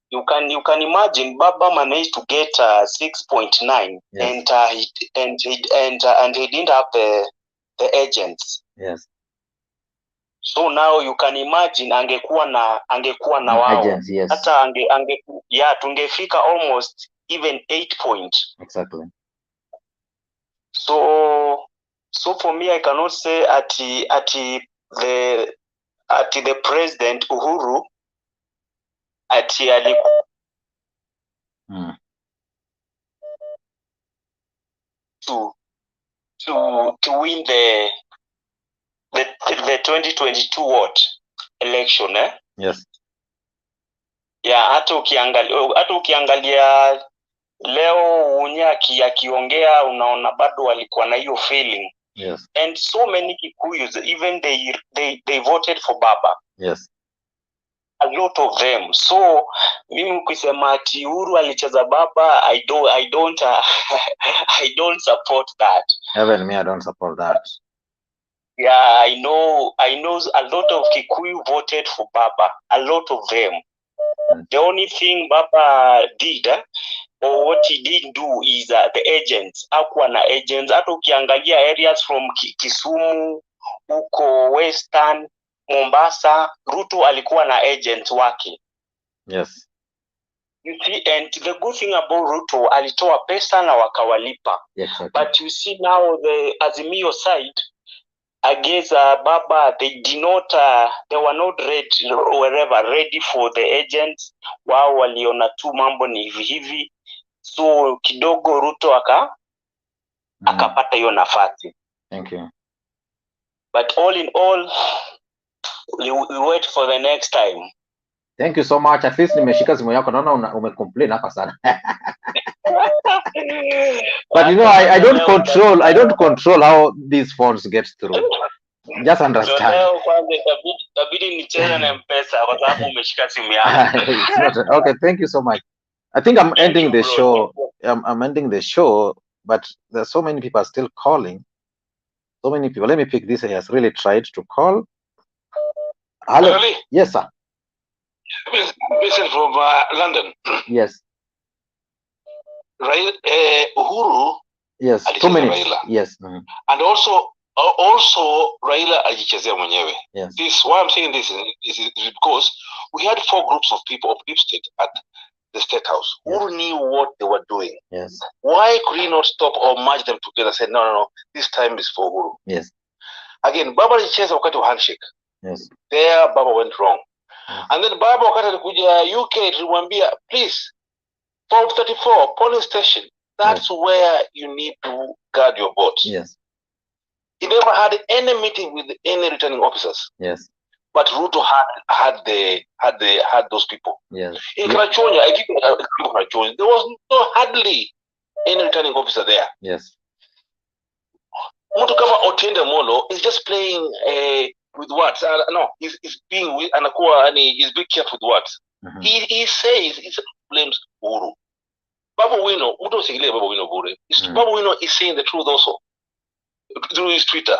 You can imagine Baba managed to get 6.9, and he didn't have the agents. Yes. So now you can imagine angekuwa na wao. Agents, yes. Hata tungefika almost even 8 points. Exactly. So for me, I cannot say at the president Uhuru to win the 2022 election, Yes. Yeah, hata ukiangalia leo Unyaki akiongea unaona bado walikuwa na hiyo feeling. Yes. And so many Kikuyus, even they voted for Baba. Yes. A lot of them. So mimi ukisema ati Uhuru alicheza Baba, I don't I don't support that. Even me, I don't support that. Yeah, I know a lot of Kikuyu voted for Baba, a lot of them. The only thing Baba did, or what he didn't do, is the agents. Hakuwa na agents. Hata ukiangalia areas from Kisumu, huko Western, Mombasa, Ruto alikuwa na agents wake. Yes. You see, and the good thing about Ruto, alitoa pesa na wakawalipa. Exactly. But you see now the Azimio side, against Baba, they were not ready for the agents. Wao waliona tu mambo ni hivi. So kidogo Ruto akapata hiyo nafasi. Thank you. But all in all, we wait for the next time. Thank you so much. At least nimeshika simu yako, naona umecomplain hapa sana. But you know, I don't control how these phones get through. Just understand. Leo kwanza itabidi nicheze na M-Pesa kwa sababu umeshika simu yako. Okay, thank you so much. I think I'm ending the show. I'm ending the show, but there's so many people still calling. So many people. Let me pick this. He has really tried to call. Hello. Really? Yes, sir. Vincent from London. Yes. Uhuru. Yes. 2 minutes. Raila. Yes. And also Raila alijichezea mwenyewe. Yes. This why I'm saying this is because we had 4 groups of people of deep state at the state house. Yes. Who knew what they were doing? Yes. Why could he not stop or merge them together? Said no, this time is for Uhuru. Yes. Again, Baba alicheza wakati wa handshake. Yes. There Baba went wrong. Yes. And then Baba wakati alikuja UK tulimwambia please, form 34 polling station. That's where you need to guard your votes. Yes. He never had any meeting with any returning officers. Yes. But Ruto had those people. Yes. In Karachonya, I give Karachonya, there was hardly any returning officer there. Yes. Mtu kama Otiende Molo is just playing with words. No, he's being he's being careful with words. He says he blames Uhuru. Babu Owino, mtu usikilie Babu Owino bure. Babu Owino is saying the truth also through his Twitter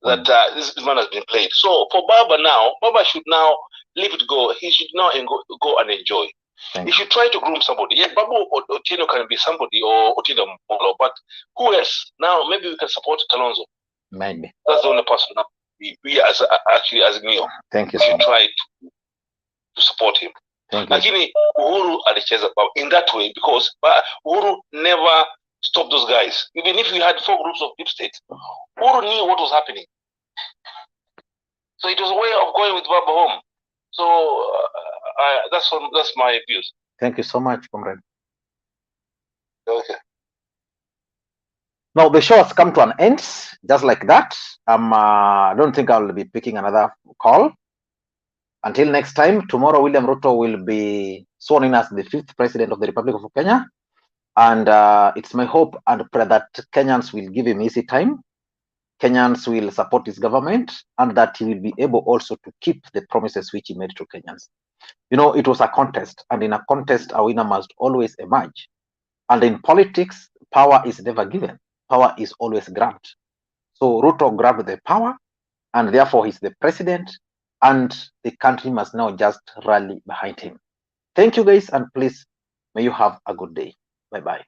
that this man has been played. So for Baba now, Baba should now leave it go. He should now go and enjoy. He should try to groom somebody. Yes, Babu Otieno can be somebody or Otieno Molo, but who else? Now maybe we can support Kalonzo. Maybe. That's the only person now. We as Mio. Thank you. We should try to support him. Lakini Uhuru alicheza in that way because Uhuru never stopped those guys. Even if we had 4 groups of deep state, Uhuru knew what was happening. So it was a way of going with Baba home. So that's my views. Thank you so much, comrade. Okay. Now the show has come to an end, just like that. I don't think I'll be picking another call. Until next time, tomorrow William Ruto will be sworn in as the 5th president of the Republic of Kenya. And it's my hope and prayer that Kenyans will give him easy time. Kenyans will support his government, and that he will be able also to keep the promises which he made to Kenyans. You know, it was a contest, and in a contest, a winner must always emerge. And in politics, power is never given. Power is always grabbed. So Ruto grabbed the power, and therefore he's the president, and the country must now just rally behind him. Thank you guys, and please may you have a good day. Bye bye.